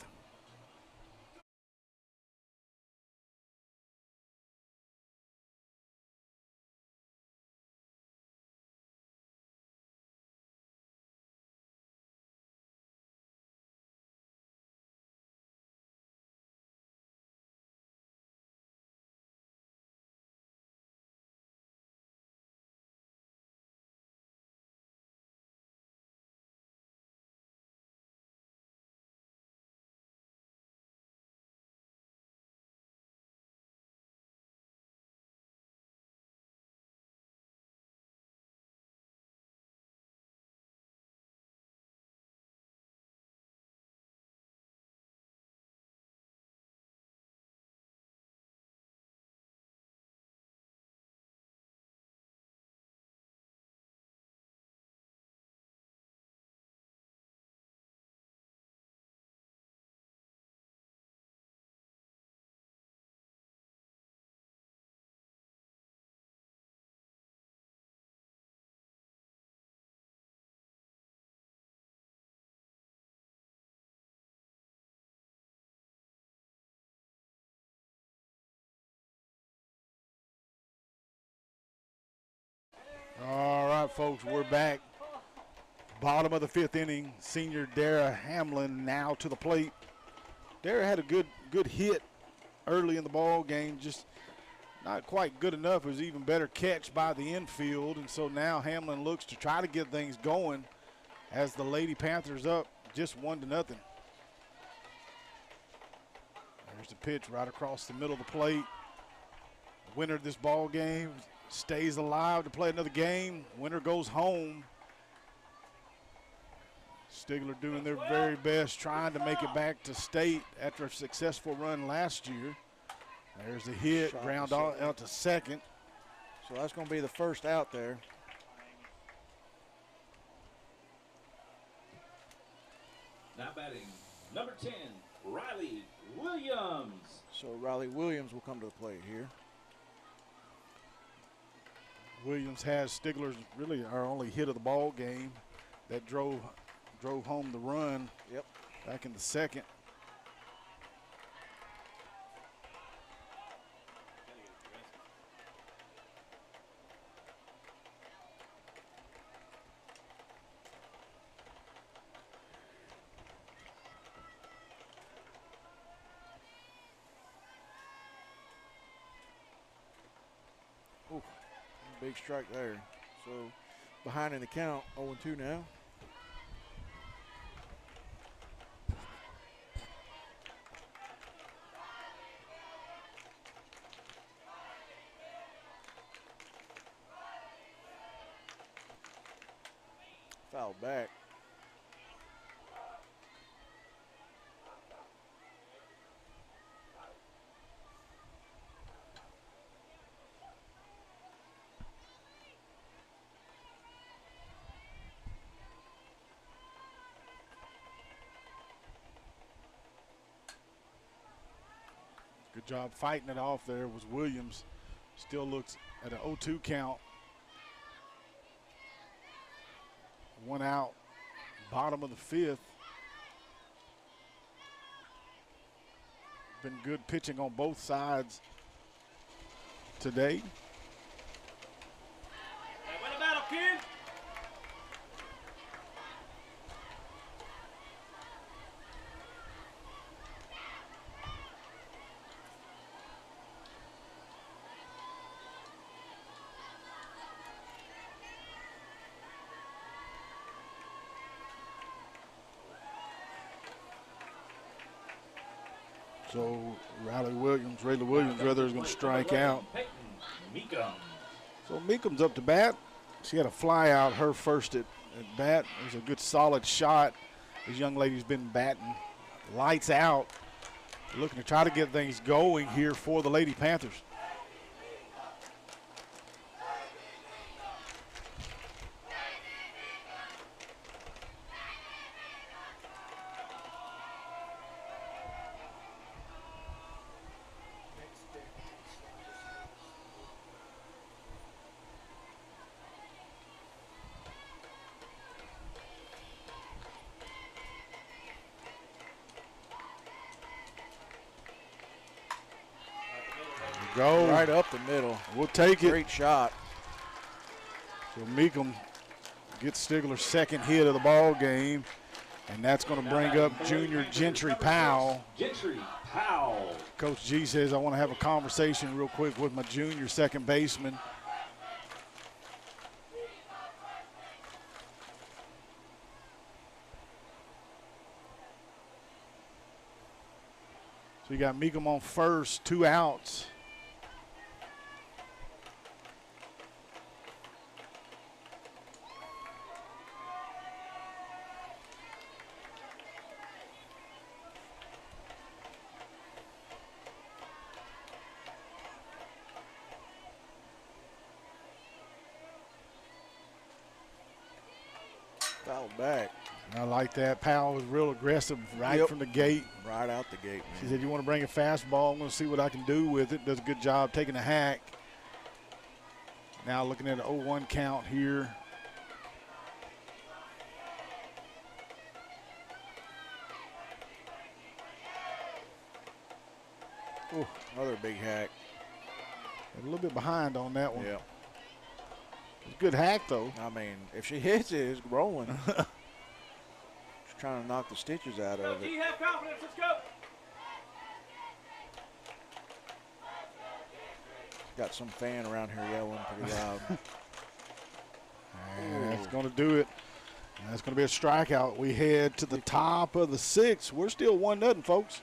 All right, folks, we're back. Bottom of the 5th inning. Senior Dara Hamlin now to the plate. Dara had a good hit early in the ball game, just not quite good enough. It was even better catch by the infield, and so now Hamlin looks to try to get things going as the Lady Panthers up just 1-0. There's the pitch right across the middle of the plate. The winner of this ball game stays alive to play another game. Winner goes home. Stigler doing their very best, trying to make it back to state after a successful run last year. There's the hit, ground out to second. So that's going to be the first out there. Now batting, number 10, Riley Williams. So Riley Williams will come to the plate here. Williams has Stigler's really our only hit of the ball game that drove home the run. Yep. Back in the second. Ooh, big strike there. So behind in the count, 0-2 now. Foul back. job fighting it off there was Williams. Still looks at an 0-2 count. 1 out, bottom of the 5th. Been good pitching on both sides today. Hey, win the battle, kid. So Riley Williams, Rayla Williams, rather, is going to strike out. Mecum. So Meekum's up to bat. She had a fly out her first at bat. It was a good solid shot. This young lady's been batting lights out, looking to try to get things going here for the Lady Panthers. Go Right up the middle. We'll take it. Great shot. So Mecum gets Stigler's second hit of the ball game, and that's going to bring up junior Gentry Powell. Gentry Powell. Coach G says, I want to have a conversation real quick with my junior second baseman. So you got Mecum on first, 2 outs. Foul back. I like that. Powell was real aggressive right from the gate. Right out the gate, man. She said, you want to bring a fastball? I'm going to see what I can do with it. Does a good job taking a hack. Now looking at an 0-1 count here. Ooh, another big hack. A little bit behind on that one. Yeah. It's a good hack, though. I mean, if she hits it, it's rolling. She's trying to knock the stitches out of Do it. you have confidence? Let's go. Got some fan around here yelling pretty loud. And that's going to do it. And that's going to be a strikeout. We head to the top of the 6th. We're still 1-0, folks.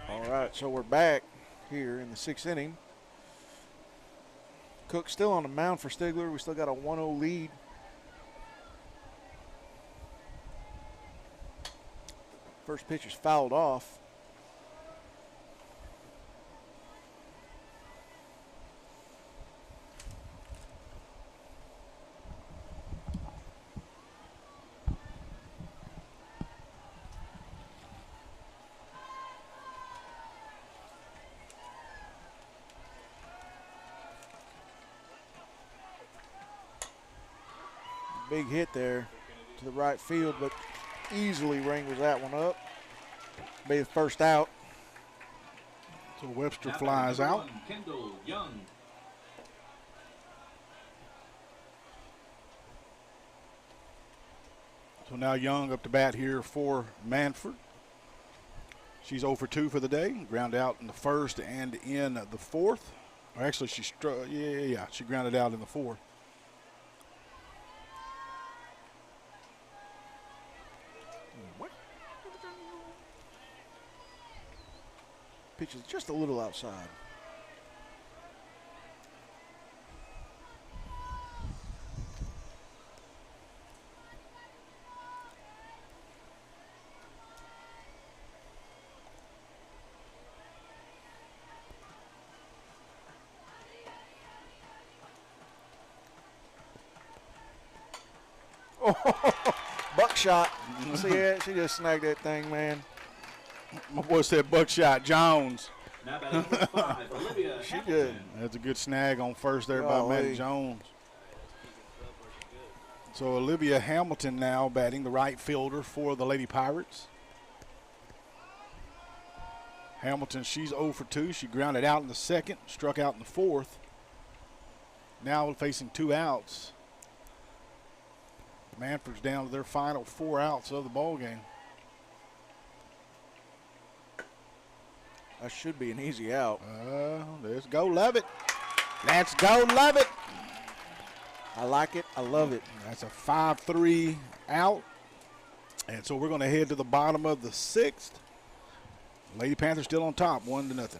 All right, so we're back here in the 6th inning. Cook still on the mound for Stigler. We still got a 1-0 lead First pitch is fouled off. Big hit there to the right field, but easily wrangles that one up. Be the first out. So Webster flies out. Kendall Young. So now Young up to bat here for Manford. She's 0 for 2 for the day. Ground out in the first and in the fourth. Or actually, she she grounded out in the fourth. Pitch is just a little outside. Oh, buckshot. See it? She just snagged that thing, man. My boy said Buckshot Jones. Now batting number 5, Olivia She Hamilton. did. That's a good snag on first there by Maddie Jones. So Olivia Hamilton now batting the right fielder for the Lady Pirates. Hamilton, she's 0 for 2. She grounded out in the second, struck out in the fourth. Now facing 2 outs. Manford's down to their final 4 outs of the ball game. That should be an easy out. Let's go, Lovett. Let's go, Lovett. I like it. I love it. That's a 5-3 out. And so we're going to head to the bottom of the 6th. Lady Panthers still on top, 1-0.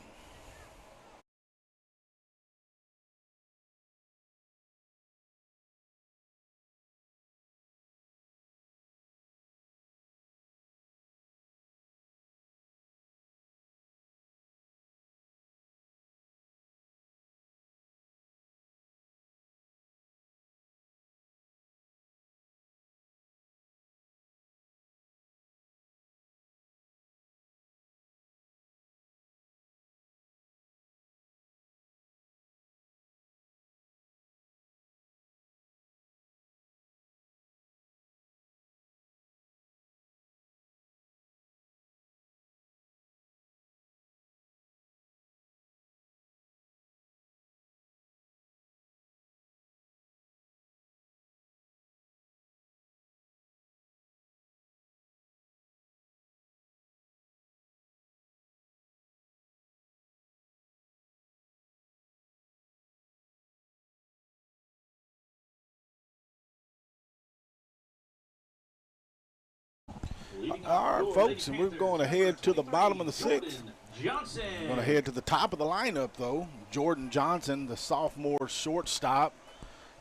All right, folks, and we're going to head to the bottom of the 6th. We're going to head to the top of the lineup, though. Jordan Johnson, the sophomore shortstop.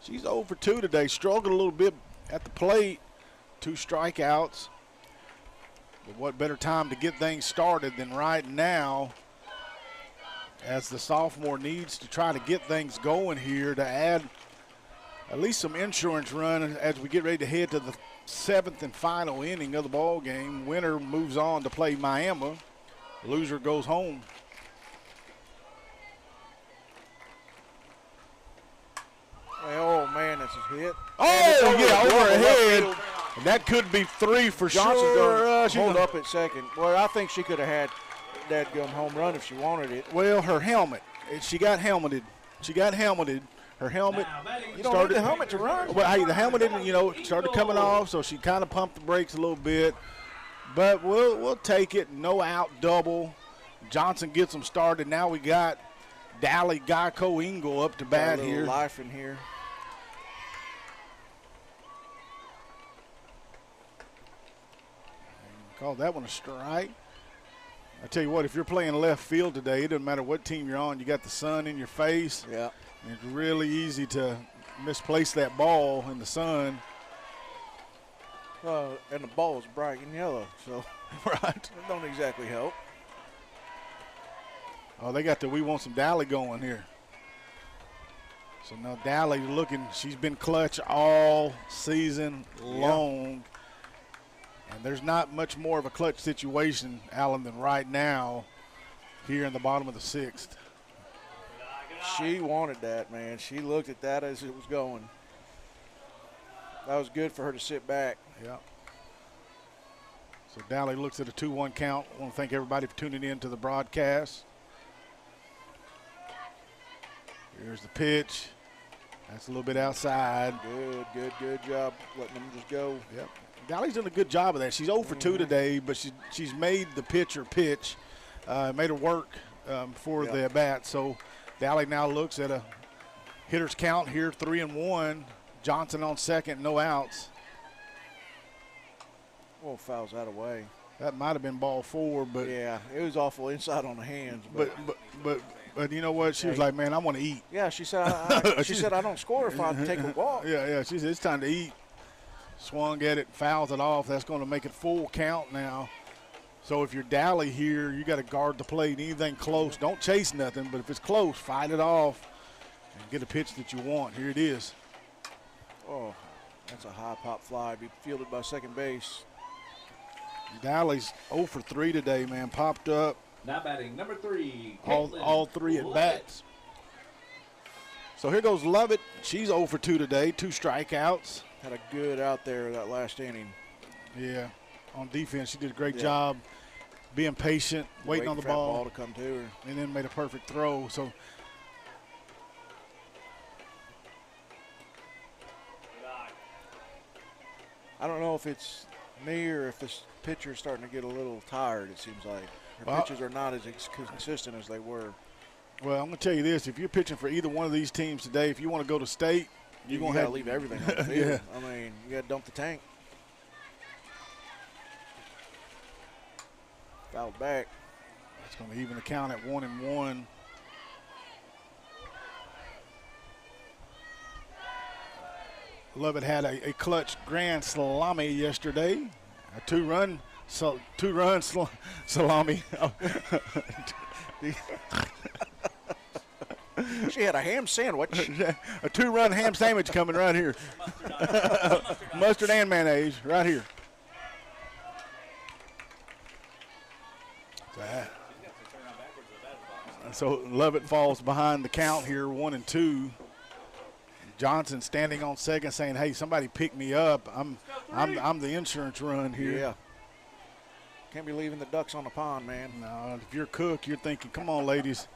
She's 0 for 2 today. Struggled a little bit at the plate. 2 strikeouts. But what better time to get things started than right now, as the sophomore needs to try to get things going here to add at least some insurance run as we get ready to head to the 7th and final inning of the ball game. Winner moves on to play Miami. Loser goes home. Oh, man, that's a hit. Oh, yeah, over her head. And that could be 3 for Johnson's sure. going to hold up at second. Well, I think she could have had that home run if she wanted it. Well, her helmet. She got helmeted. Her helmet. You don't need the helmet to run. Well, hey, the helmet didn't, started coming off, so she kind of pumped the brakes a little bit. But we'll take it. No out double. Johnson gets them started. Now we got Dally Geico Engel up to bat got a little here. Life in here. Call that one a strike. I tell you what, if you're playing left field today, it doesn't matter what team you're on. You got the sun in your face. Yeah. It's really easy to misplace that ball in the sun. And the ball is bright and yellow, so Right. it don't exactly help. Oh, they got the We Want Some Dally going here. So now Dally looking, she's been clutch all season long. And there's not much more of a clutch situation, Alan, than right now here in the bottom of the 6th. She wanted that, man. She looked at that as it was going. That was good for her to sit back. Yeah. So Dally looks at a 2-1 count. I want to thank everybody for tuning in to the broadcast. Here's the pitch. That's a little bit outside. Good job letting them just go. Yep. Dally's done a good job of that. She's 0 for 2 today, but she's made the pitcher pitch, made her work for the at-bat. So Dally now looks at a hitter's count here, 3-1. Johnson on second, no outs. Oh, fouls that away. That might have been ball 4, but yeah, it was awful inside on the hands. But you know what? She was like, man, I want to eat. Yeah, she said she said I don't score if I take a walk. Yeah. She said it's time to eat. Swung at it, fouls it off. That's going to make it full count now. So if you're Dally here, you got to guard the plate. Anything close, don't chase nothing. But if it's close, fight it off and get a pitch that you want. Here it is. Oh, that's a high pop fly. Be fielded by second base. Dally's 0 for 3 today, man. Popped up. Now batting number 3. All 3 at bats. So here goes Lovett. She's 0 for 2 today. 2 strikeouts. Had a good out there that last inning. Yeah. On defense, she did a great job being patient, waiting on the for that ball to come to her. And then made a perfect throw. So I don't know if it's me or if this pitcher's starting to get a little tired, it seems like. Her pitches are not as consistent as they were. Well, I'm going to tell you this. If you're pitching for either one of these teams today, if you want to go to state, you're going to have to leave everything on the field. Yeah. I mean, you got to dump the tank. Fouled back. That's going to even the count at 1-1. Lovett had a clutch grand salami yesterday. A two-run salami. She had a ham sandwich. A 2-run ham sandwich coming right here. Mustard and mayonnaise right here. So Lovett falls behind the count here, 1-2. Johnson standing on second saying, hey, somebody pick me up. I'm the insurance run here. Yeah. Can't be leaving the ducks on the pond, man. No, if you're Cook, you're thinking, come on, ladies.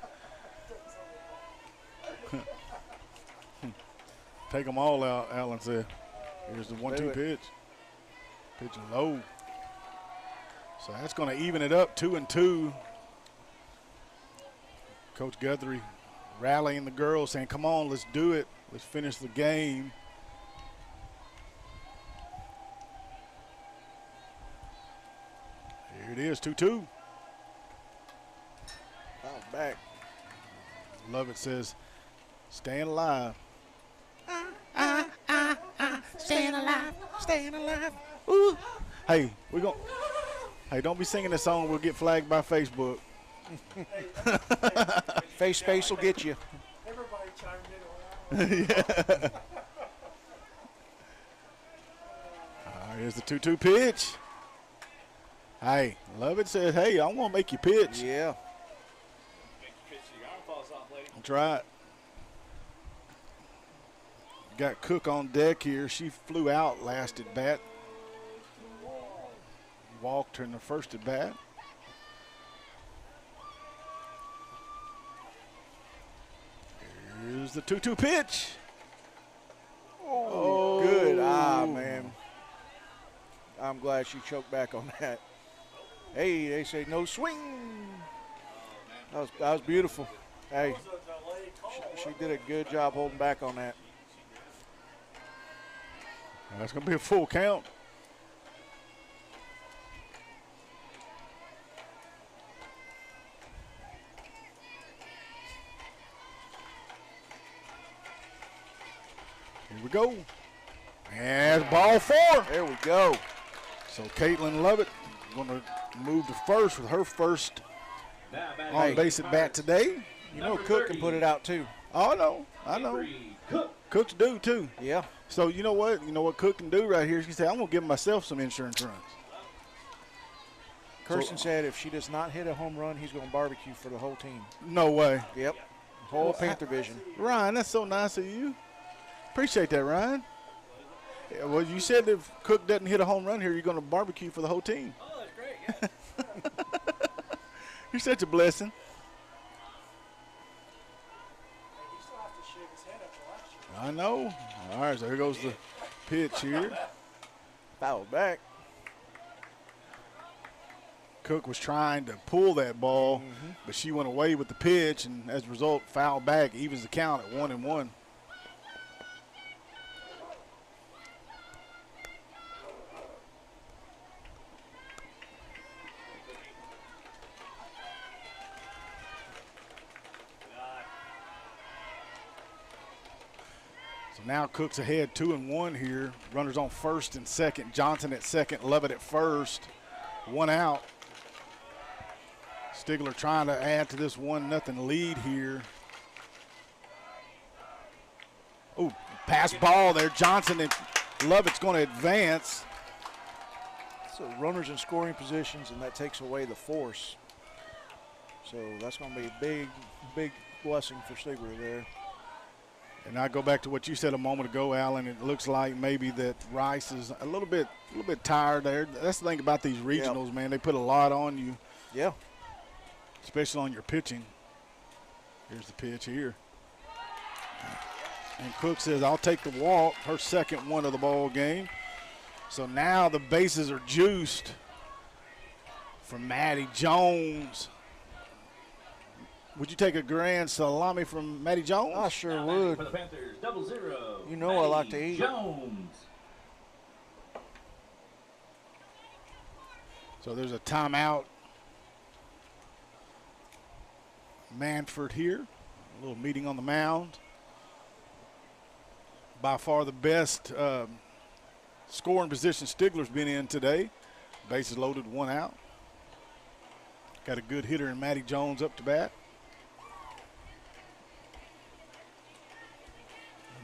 Take them all out, Allen said. Here's the 1-2 pitch. Pitching low. So that's going to even it up, 2-2. Coach Guthrie rallying the girls, saying, come on, let's do it. Let's finish the game. Here it is, 2-2. Foul back. Lovett says, staying alive. Staying alive, staying alive. Ooh. Hey, hey, don't be singing this song. We'll get flagged by Facebook. Face space will get you. Everybody chimed in. Yeah. Here's the 2-2 pitch. Hey, Lovett says, hey, I want to make you pitch. Yeah. That's right. Got Cook on deck here. She flew out last at bat. Walked her in the first at bat. Here's the 2-2 pitch. Oh, good. Man. I'm glad she choked back on that. Hey, they say no swing. That was beautiful. Hey, she did a good job holding back on that. That's going to be a full count. Here we go. And ball 4. There we go. So Caitlin Lovett going to move to first with her first on base at bat today. You know Cook can put it out too. Oh, I know. Cooks do too. Yeah. So you know what? You know what Cook can do right here? She can say, I'm going to give myself some insurance runs. Kirsten said if she does not hit a home run, he's going to barbecue for the whole team. No way. Yep. Whole Panther vision. Ryan, that's so nice of you. Appreciate that, Ryan. Yeah, well, you said if Cook doesn't hit a home run here, you're going to barbecue for the whole team. Oh, that's great. Yeah. You're such a blessing. He still has to shave his head up for last year. I know. All right, so here goes the pitch here. Foul back. Cook was trying to pull that ball, but she went away with the pitch, and as a result, foul back, evens the count at 1-1. So now Cook's ahead 2-1 here. Runners on first and second. Johnson at second, Lovett at first. One out. Stigler trying to add to this 1-0 lead here. Oh, pass ball there. Johnson and Lovett's going to advance. So runners in scoring positions, and that takes away the force. So that's going to be a big, big blessing for Stigler there. And I go back to what you said a moment ago, Alan. It looks like maybe that Rice is a little bit tired there. That's the thing about these regionals, man. They put a lot on you. Yeah. Especially on your pitching. Here's the pitch here. And Cook says, I'll take the walk, her second one of the ball game. So now the bases are juiced for Maddie Jones. Would you take a grand salami from Maddie Jones? I sure would. For the Panthers, 0-0. You know I like to eat. Jones. So there's a timeout. Manford here, a little meeting on the mound. By far the best scoring position Stigler's been in today. Bases loaded, one out. Got a good hitter in Maddie Jones up to bat.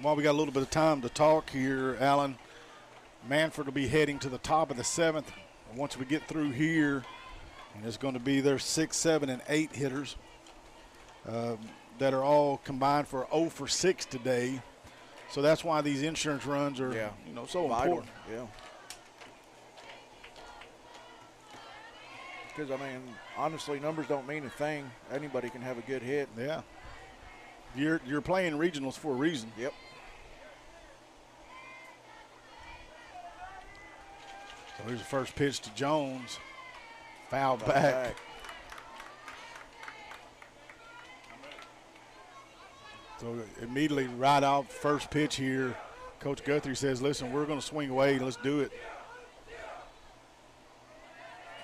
While we got a little bit of time to talk here, Alan, Manford will be heading to the top of the seventh. And once we get through here, and it's going to be their 6, 7, and 8 hitters. That are all combined for 0 for 6 today. So that's why these insurance runs are, so vital. important. Yeah. Because, I mean, honestly, numbers don't mean a thing. Anybody can have a good hit. Yeah. You're playing regionals for a reason. Yep. So here's the first pitch to Jones. Foul back. So immediately right off first pitch here, Coach Guthrie says, listen, we're going to swing away. Let's do it.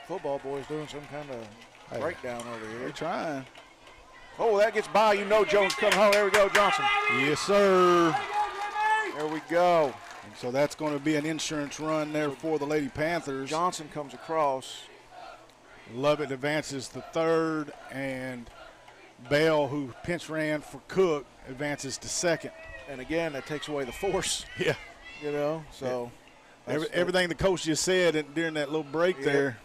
Football boys doing some kind of breakdown over here. They're trying. Oh, that gets by. You know Jones coming home. There we go, Johnson. Yes, sir. There we go. And so that's going to be an insurance run there for the Lady Panthers. Johnson comes across. Lovett advances to third, and Bell, who pinch ran for Cook, advances to second. And again, that takes away the force. Yeah. So. Everything the coach just said during that little break there.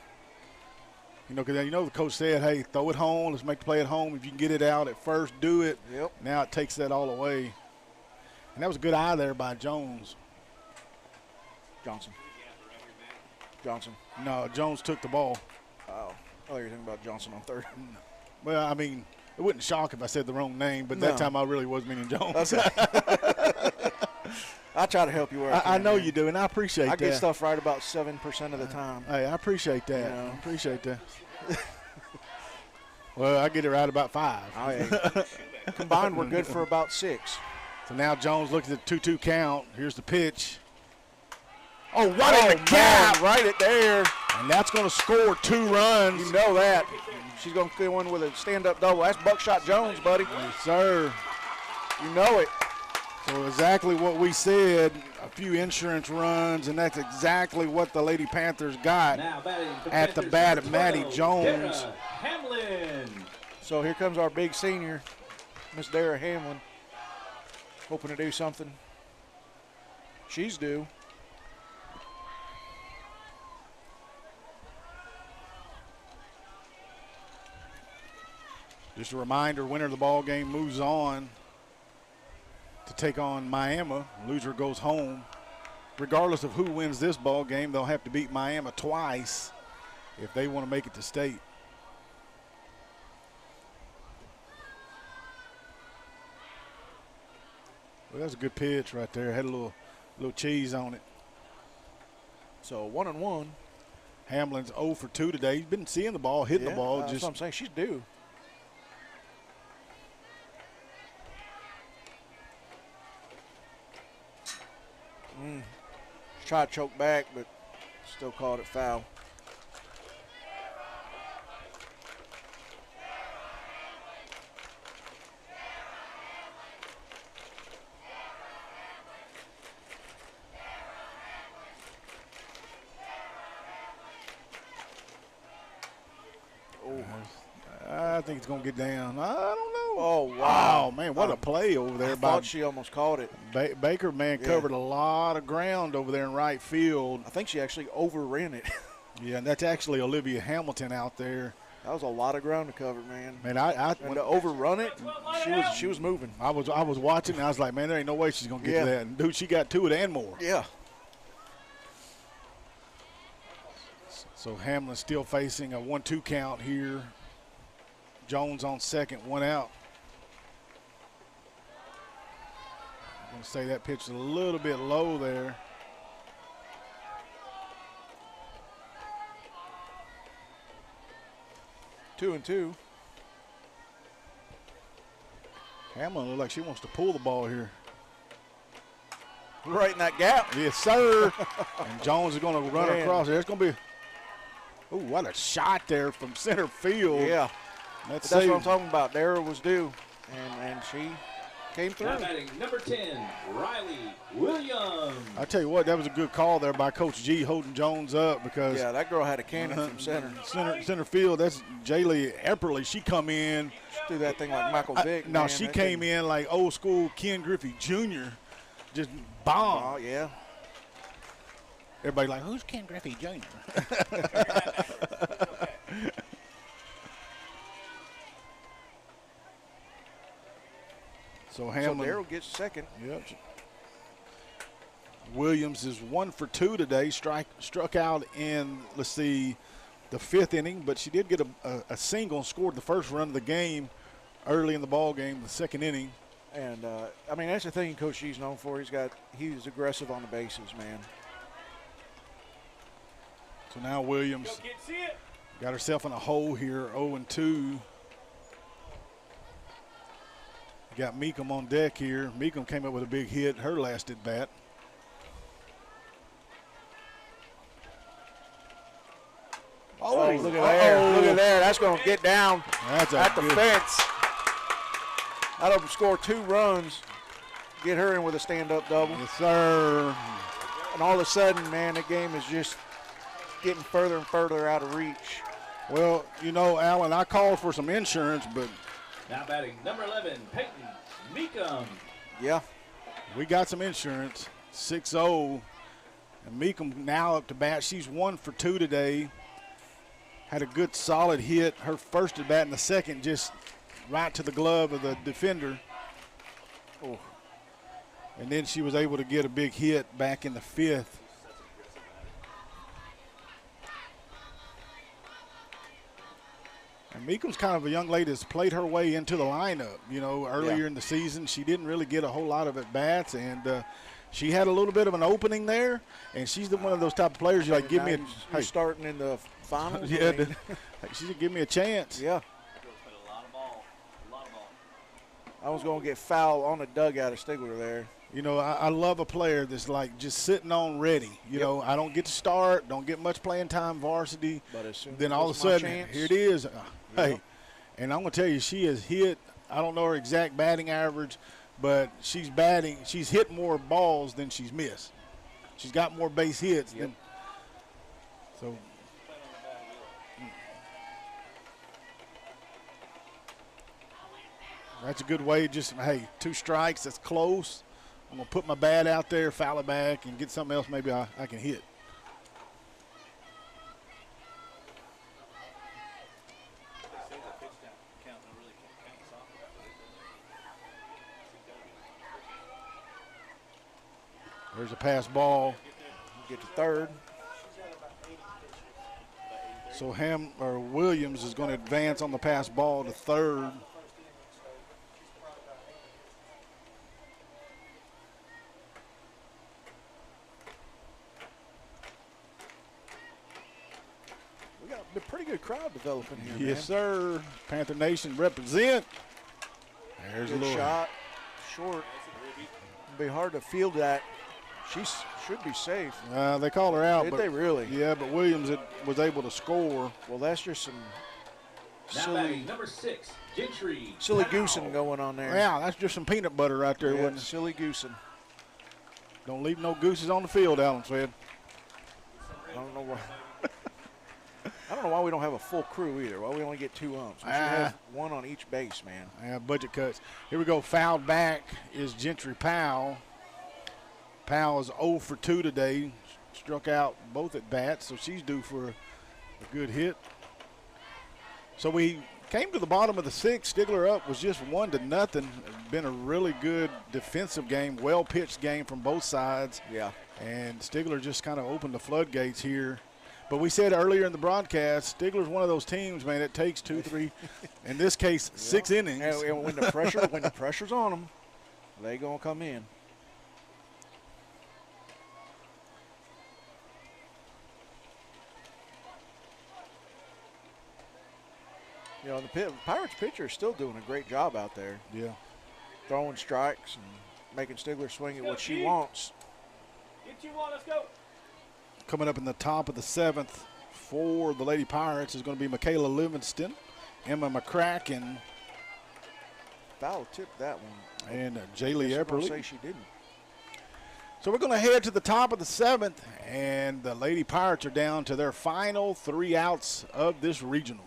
Because the coach said, hey, throw it home. Let's make the play at home. If you can get it out at first, do it. Yep. Now it takes that all away. And that was a good eye there by Jones. Johnson. No, Jones took the ball. Oh, you're thinking about Johnson on third. Well, I mean, it wouldn't shock if I said the wrong name, but that time I really was meaning Jones. Okay. I try to help you where I can. I know you do, and I appreciate that. I get stuff right about 7% of the time. Hey, I appreciate that. I appreciate that. Well, I get it right about 5. Combined, we're good for about 6. So now Jones looks at the 2-2 count. Here's the pitch. Oh, right in the gap. Right it there. And that's going to score 2 runs. You know that. She's going to go in with a stand-up double. That's Buckshot Jones, buddy. Yes, sir. You know it. So exactly what we said, a few insurance runs, and that's exactly what the Lady Panthers got at the bat of Maddie Jones. Hamlin. So here comes our big senior, Miss Dara Hamlin, hoping to do something. She's due. Just a reminder, winner of the ball game moves on to take on Miami. Loser goes home. Regardless of who wins this ball game, they'll have to beat Miami twice if they want to make it to state. Well, that's a good pitch right there. Had a little cheese on it. So 1-1. Hamlin's 0 for 2 today. He's been seeing the ball, hitting the ball. That's what I'm saying. She's due. Tried to choke back, but still called it foul. I think it's going to get down. I don't know. Oh, wow. Oh, man, what a play over there. I thought she almost caught it. Baker, man, covered a lot of ground over there in right field. I think she actually overran it. Yeah, and that's actually Olivia Hamilton out there. That was a lot of ground to cover, man. Man, and to overrun it, she was moving. I was watching, and I was like, man, there ain't no way she's going to get to that. And, dude, she got to it and more. Yeah. So Hamlin's still facing a 1-2 count here. Jones on second, 1 out. I'm going to say that pitch is a little bit low there. Two and two. Hamlin looks like she wants to pull the ball here. Right in that gap. Yes, sir. And Jones is going to run across there. It's going to be, oh, what a shot there from center field. Yeah. That's what I'm talking about. Dara was due, and she came through. Now batting number 10, Riley Williams. I tell you what, that was a good call there by Coach G holding Jones up because that girl had a cannon from center. Center field. That's Jaylee Epperly. She come in. She threw that thing like Michael Vick. No, she came in like old school Ken Griffey Jr. Just bomb. Oh yeah. Everybody like, who's Ken Griffey Jr.? So Hamlin. So Darryl gets second. Yep. Williams is 1 for 2 today. Struck out in, let's see, the 5th inning, but she did get a single and scored the first run of the game early in the ball game, the 2nd inning. And I mean, that's the thing Coach G's known for. He's aggressive on the bases, man. So now Williams got herself in a hole here, 0-2. Got Mecum on deck here. Mecum came up with a big hit, her last at bat. Oh, look at there. Look at there. That's going to get down at the fence. That'll score 2 runs. Get her in with a stand-up double. Yes, sir. And all of a sudden, man, the game is just getting further and further out of reach. Well, you know, Alan, I called for some insurance, but now batting number 11, Peyton Mecum. Yeah. We got some insurance, 6-0. And Mecum now up to bat. She's 1 for 2 today. Had a good solid hit. Her first at bat in the second, just right to the glove of the defender. Oh. And then she was able to get a big hit back in the 5th. And Mecum's kind of a young lady that's played her way into the lineup. You know, earlier in the season, she didn't really get a whole lot of at-bats, and she had a little bit of an opening there, and she's one of those type of players you like, give me a – hey, starting in the finals. Yeah, she said, give me a chance. Yeah. I was going to get foul on the dugout of Stigler there. You know, I love a player that's like just sitting on ready. You know, I don't get to start, don't get much playing time varsity. But as soon then all of a sudden, here it is. Hey, and I'm going to tell you, she has hit, I don't know her exact batting average, but she's batting. She's hit more balls than she's missed. She's got more base hits than. So. That's a good way. Just, hey, 2 strikes. That's close. I'm going to put my bat out there, foul it back, and get something else maybe I can hit. There's a pass ball. Get to third. So Williams is going to advance on the pass ball to third. We got a pretty good crowd developing here. Yes, sir. Panther Nation represent. There's a little shot. Short. It'll be hard to field that. She should be safe. They called her out. Did they really? Yeah, but Williams was able to score. Well, that's just some silly number 6, Gentry. Silly goosing going on there. Yeah, that's just some peanut butter right there, wasn't it? Silly goosing. Don't leave no gooses on the field, Allen said. I don't know why. I don't know why we don't have a full crew either. Why we only get 2 umps. We should have 1 on each base, man. Yeah, budget cuts. Here we go. Fouled back is Gentry Powell. Powell is 0 for 2 today. Struck out both at bats, so she's due for a good hit. So we came to the bottom of the 6th. Stigler up was just 1-0. Been a really good defensive game, well-pitched game from both sides. Yeah. And Stigler just kind of opened the floodgates here. But we said earlier in the broadcast, Stigler's one of those teams, man, it takes 2, 3, in this case, 6 innings. And when the pressure's on them, they gonna come in. You know, the Pirates pitcher is still doing a great job out there. Yeah. Throwing strikes and making Stigler swing at what she wants. Get you one, let's go. Coming up in the top of the 7th for the Lady Pirates is going to be Michaela Livingston, Emma McCracken, Foul tipped that one. and Jaylee Epperly. Say she didn't. So we're going to head to the top of the 7th, and the Lady Pirates are down to their final 3 outs of this regional.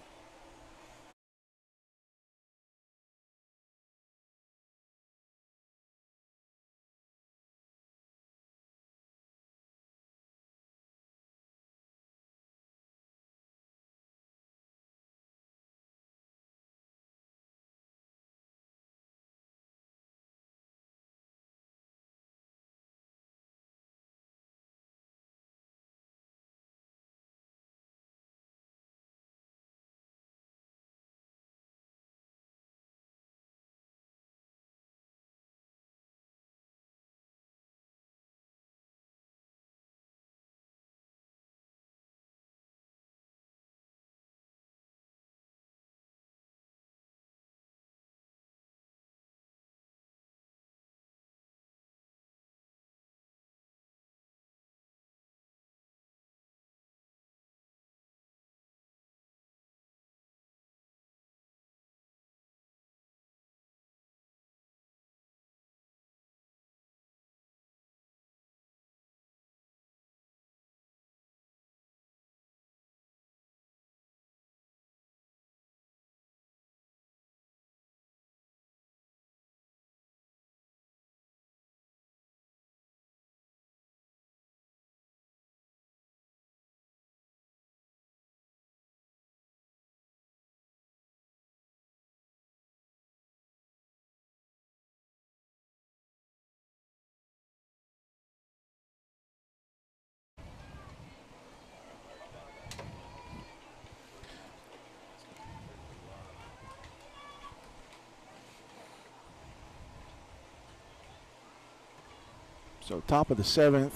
So top of the 7th,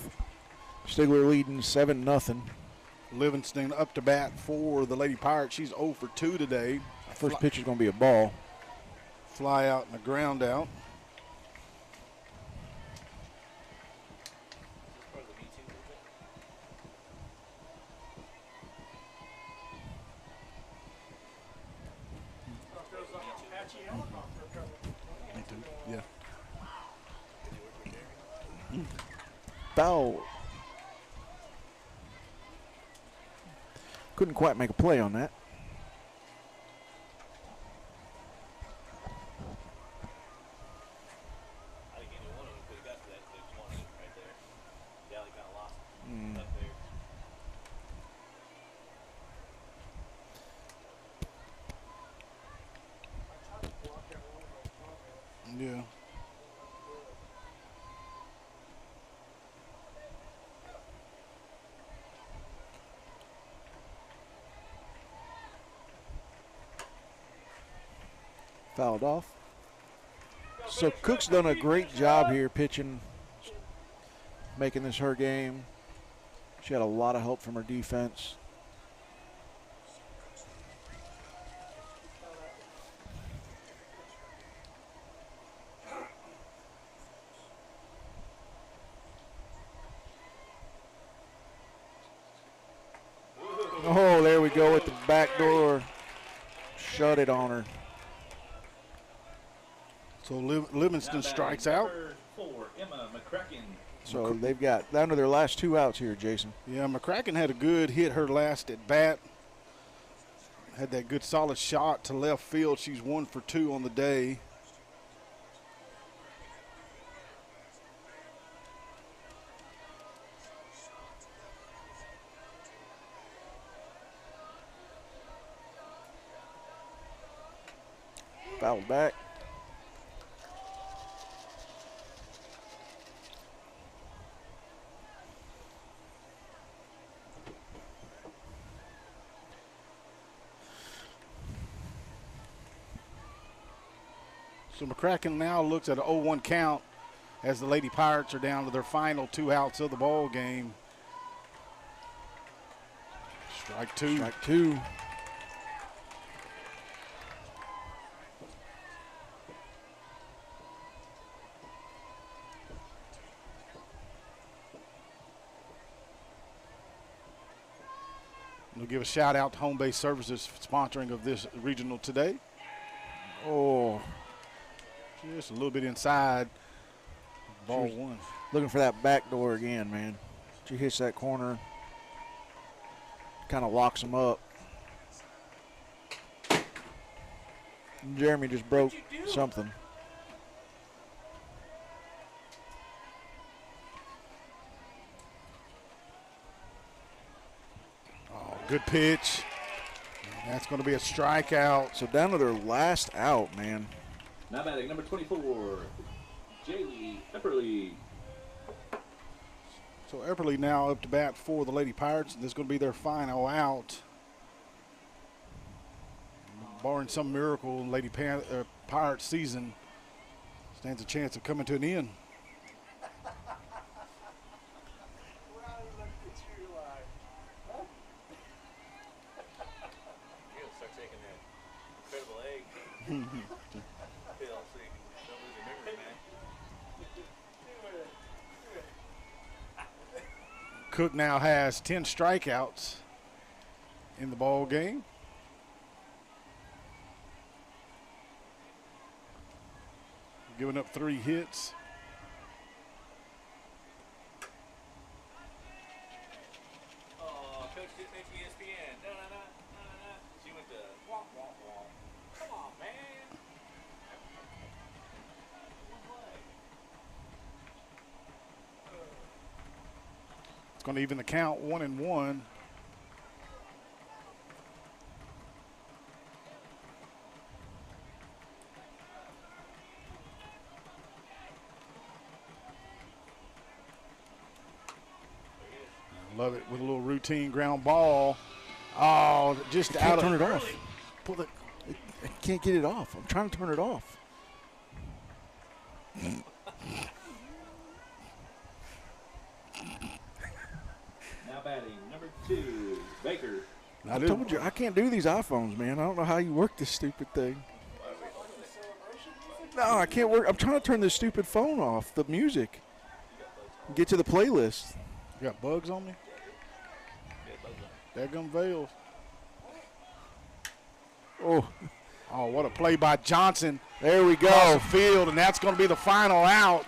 Stigler leading 7-0. Livingston up to bat for the Lady Pirates. She's 0 for 2 today. First pitch is going to be a ball. Fly out and a ground out. Yeah. Foul. Couldn't quite make a play on that. I think either one of them could have got to that. They just wanted it right there. Dally kind of lost up there. Yeah. Fouled off. So Cook's done a great job here pitching, making this her game. She had a lot of help from her defense. Oh, there we go with the back door. Shut it on her. So Livingston strikes out. Number 4, Emma Mccracken. So they've got down to their last 2 outs here, Jason. Yeah, Mccracken had a good hit her last at bat. Had that good solid shot to left field. She's 1 for 2 on the day. Fouled back. So Mccracken now looks at an 0-1 count as the Lady Pirates are down to their final 2 outs of the ball game. Strike 2. Strike 2. We'll give a shout out to Home Base Services for sponsoring of this regional today. Oh, Just a little bit inside. Ball 1. looking for that back door again, man. She hits that corner. Kind of locks them up. Jeremy just broke something. Oh, good pitch. That's going to be a strikeout. So down to their last out, man. Now batting number 24, Jaylee Epperly. So Epperly now up to bat for the Lady Pirates. This is going to be their final out. Barring some miracle in Lady Pirates season, stands a chance of coming to an end. He'll start taking that incredible egg. Pill so you can don't lose your memory, man. Cook now has 10 strikeouts in the ball game. Giving up 3 hits. Oh, Coach didn't make ESPN. No. She went to womp, womp, womp. Come on, man. It's going to even the count 1-1. Love it with a little routine ground ball. Oh, just I out can't of turn it off. Pull the, I can't get it off. I'm trying to turn it off. Now batting number 2, Baker. I told you, I can't do these iPhones, man. I don't know how you work this stupid thing. No, I can't work. I'm trying to turn this stupid phone off, the music. Get to the playlist. You got bugs on me? Daggum Vales. Oh, Oh, what a play by Johnson. there we Across the go. field, and that's going to be the final out.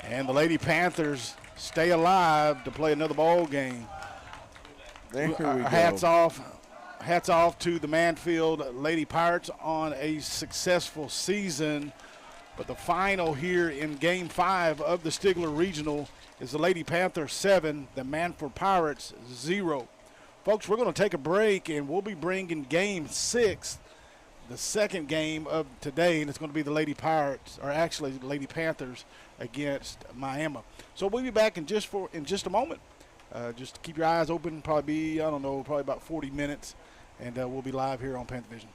And the Lady Panthers stay alive to play another ball game. There we go. Hats off to the Manfield Lady Pirates on a successful season. But the final here in Game 5 of the Stigler Regional is the Lady Panthers 7, the Manford Pirates 0. Folks, we're going to take a break, and we'll be bringing Game 6, the second game of today, and it's going to be the Lady Pirates, or actually the Lady Panthers against Miami. So we'll be back in just a moment. Just keep your eyes open. Probably about 40 minutes, and we'll be live here on Panther Vision.